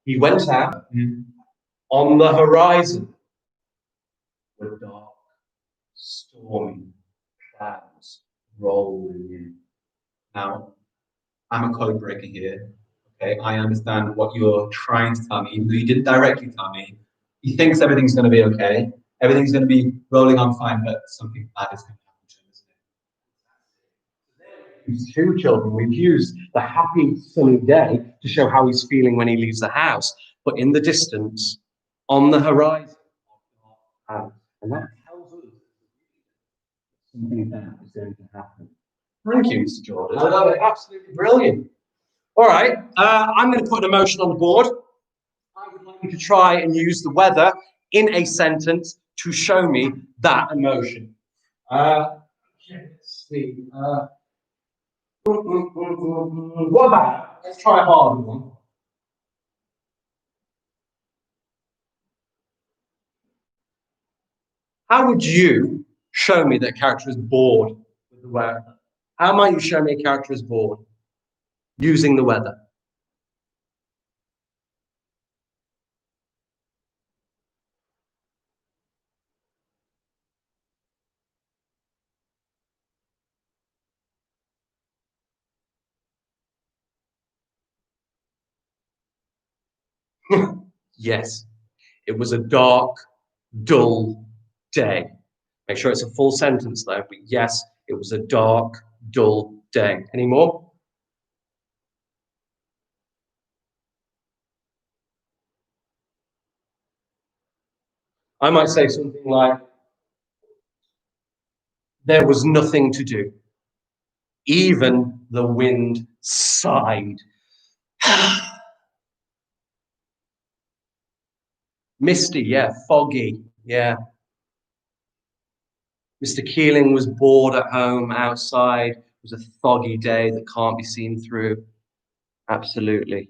he went out on the horizon were dark, stormy clouds rolling in. Now, I'm a code breaker here. Okay, I understand what you're trying to tell me, even though you didn't directly tell me. He thinks everything's going to be okay. Everything's going to be rolling on fine, but something bad is going to happen to him, isn't it? used two children. We've used the happy sunny day to show how he's feeling when he leaves the house. But in the distance, on the horizon, and that tells us something bad is going to happen. Thank you, Mr. Jordan. I love it. Absolutely brilliant. All right, I'm going to put an emotion on the board. I would like you to try and use the weather in a sentence to show me that emotion. Let's see. What about? Let's try a harder one. How would you show me that a character is bored with the weather? How might you show me a character is bored using the weather? Yes, it was a dark, dull day. Make sure it's a full sentence though, but yes, it was a dark, dull day. Any more? I might say something like, there was nothing to do. Even the wind sighed. Misty, yeah, foggy, yeah. Mr. Keeling was bored at home outside. It was a foggy day that can't be seen through. Absolutely.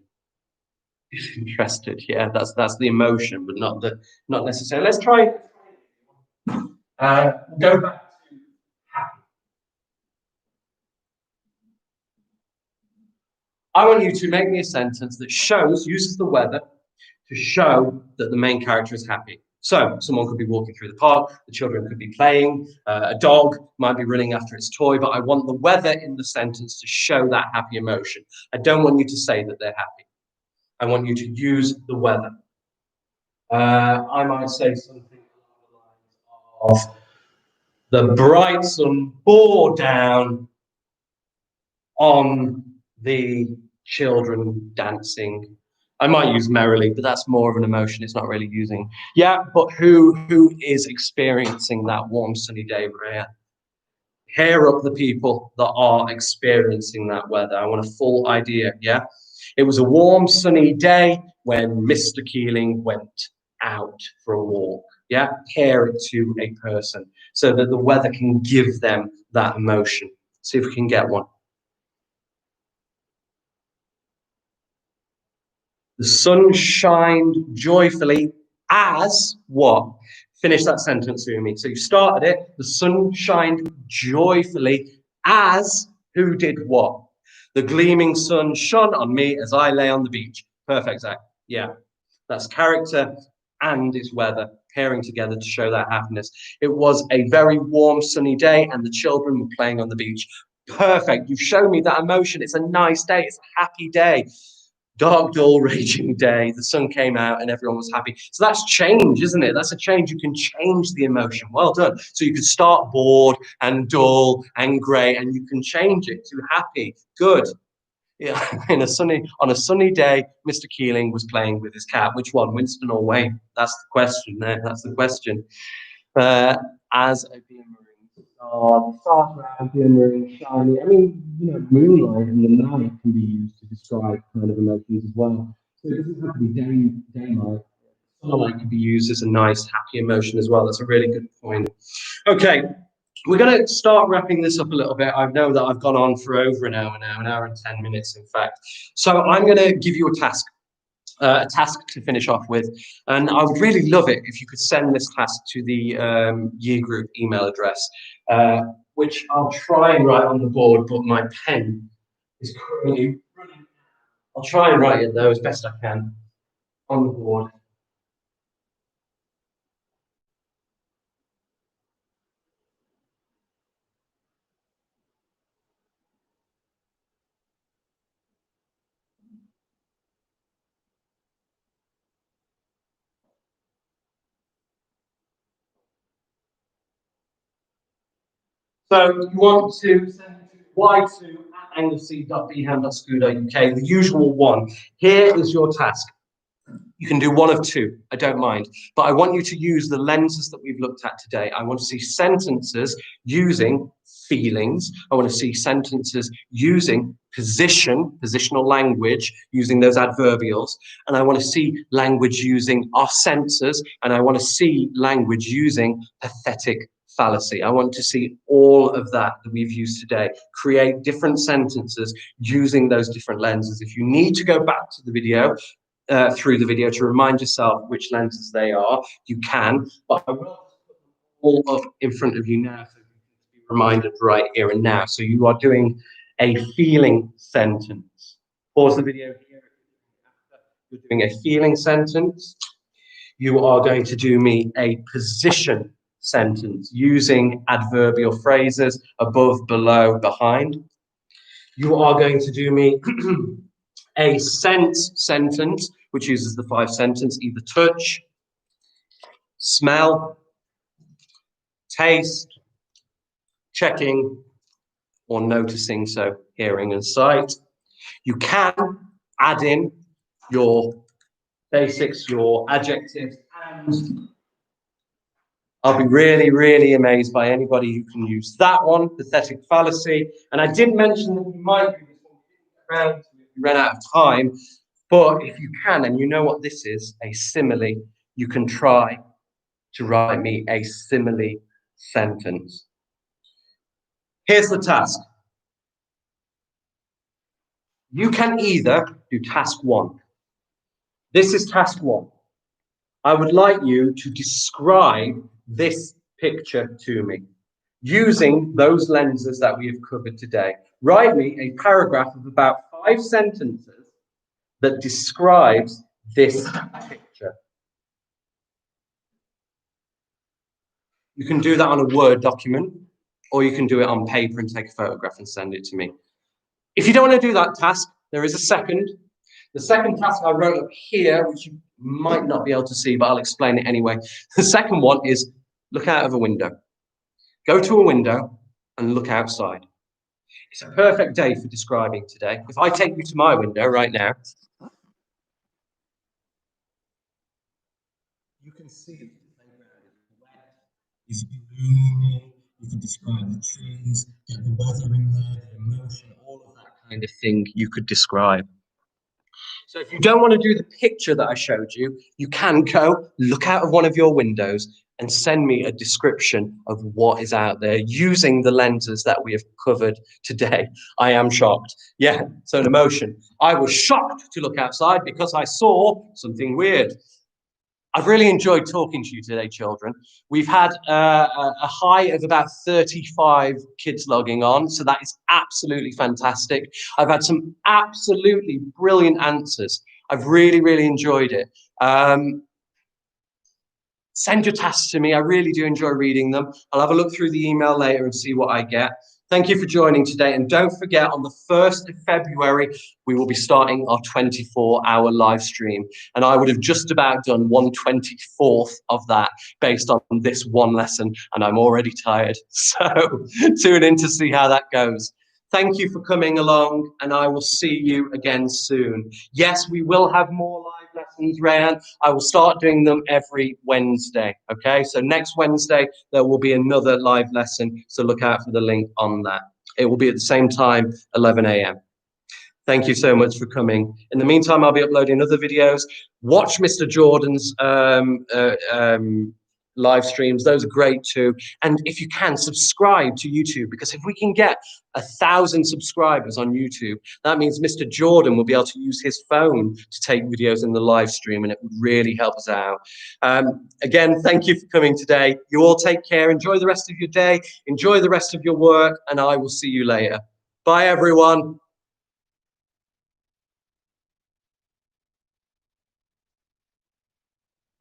Interested, yeah, that's the emotion, but not necessarily. Let's try go back to happy. I want you to make me a sentence that uses the weather to show that the main character is happy. So someone could be walking through the park, the children could be playing, a dog might be running after its toy, but I want the weather in the sentence to show that happy emotion. I don't want you to say that they're happy. I want you to use the weather. I might say something along the lines of the bright sun bore down on the children dancing. I might use merrily, but that's more of an emotion. It's not really using. Yeah, but who is experiencing that warm sunny day, Maria? Hair up the people that are experiencing that weather. I want a full idea. Yeah, it was a warm sunny day when Mr. Keeling went out for a walk. Yeah, pair it to a person so that the weather can give them that emotion. See if we can get one. The sun shined joyfully as what? Finish that sentence for me. So you started it. The sun shined joyfully as who did what? The gleaming sun shone on me as I lay on the beach. Perfect, Zach. Yeah, that's character and its weather pairing together to show that happiness. It was a very warm, sunny day, and the children were playing on the beach. Perfect. You've shown me that emotion. It's a nice day. It's a happy day. Dark, dull, raging day. The sun came out and everyone was happy. So that's change, isn't it? That's a change. You can change the emotion. Well done. So you could start bored and dull and grey, and you can change it to happy. Good. Yeah. On a sunny day, Mr. Keeling was playing with his cat. Which one, Winston or Wayne? That's the question there. That's the question. As a glimmering star, the stars around glimmering, shiny. I mean, moonlight and the night can be used to describe kind of emotions as well. So it doesn't have to be daylight. Sunlight can be used as a nice, happy emotion as well. That's a really good point. Okay, we're going to start wrapping this up a little bit. I know that I've gone on for over an hour now, an hour and 10 minutes, in fact. So I'm going to give you a task to finish off with. And I would really love it if you could send this task to the year group email address, which I'll try and write on the board, but my pen is currently running. I'll try and write it though as best I can on the board. So you want to send it to y2@anglesey.bham.school.uk, the usual one. Here is your task. You can do one of two, I don't mind. But I want you to use the lenses that we've looked at today. I want to see sentences using feelings. I want to see sentences using positional language, using those adverbials. And I want to see language using our senses. And I want to see language using pathetic fallacy. I want to see all of that we've used today. Create different sentences using those different lenses. If you need to go back to the video, through the video to remind yourself which lenses they are, you can, but I will put them all up in front of you now so you can be reminded right here and now. So you are doing a feeling sentence. Pause the video here. You're doing a feeling sentence. You are going to do me a position sentence using adverbial phrases above, below, behind. You are going to do me a sense sentence, which uses the 5 sentences, either touch, smell, taste, checking, or noticing, so hearing and sight. You can add in your basics, your adjectives, and I'll be really, really amazed by anybody who can use that one, pathetic fallacy. And I did mention that we might do this one around, we ran out of time. But if you can, and you know what this is, a simile, you can try to write me a simile sentence. Here's the task. You can either do task 1. This is task 1. I would like you to describe this picture to me using those lenses that we have covered today. Write me a paragraph of about 5 sentences that describes this picture. You can do that on a Word document, or you can do it on paper and take a photograph and send it to me. If you don't want to do that task, there is a second. The second task I wrote up here, which you might not be able to see, but I'll explain it anyway. The second one is look out of a window. Go to a window and look outside. It's a perfect day for describing today. If I take you to my window right now, you can see the playground is wet, it's gloomy, you can describe the trees, get the weather in there, the emotion, all of that kind of thing you could describe. So if you don't want to do the picture that I showed you, you can go look out of one of your windows and send me a description of what is out there using the lenses that we have covered today. I am shocked. Yeah, so an emotion. I was shocked to look outside because I saw something weird. I've really enjoyed talking to you today, children. We've had a high of about 35 kids logging on, so that is absolutely fantastic. I've had some absolutely brilliant answers. I've really, really enjoyed it. Send your tasks to me. I really do enjoy reading them. I'll have a look through the email later and see what I get. Thank you for joining today. And don't forget, on the 1st of February, we will be starting our 24-hour live stream. And I would have just about done 1/24 of that based on this one lesson. And I'm already tired. So tune in to see how that goes. Thank you for coming along, and I will see you again soon. Yes, we will have more live lessons, Rayan. I will start doing them every Wednesday, okay? So next Wednesday, there will be another live lesson, so look out for the link on that. It will be at the same time, 11 a.m. Thank you so much for coming. In the meantime, I'll be uploading other videos. Watch Mr. Jordan's live streams. Those are great too. And if you can, subscribe to YouTube, because if we can get 1,000 subscribers on YouTube, that means Mr. Jordan will be able to use his phone to take videos in the live stream, and it would really help us out. Again, thank you for coming today. You all take care. Enjoy the rest of your day. Enjoy the rest of your work, and I will see you later. Bye, everyone.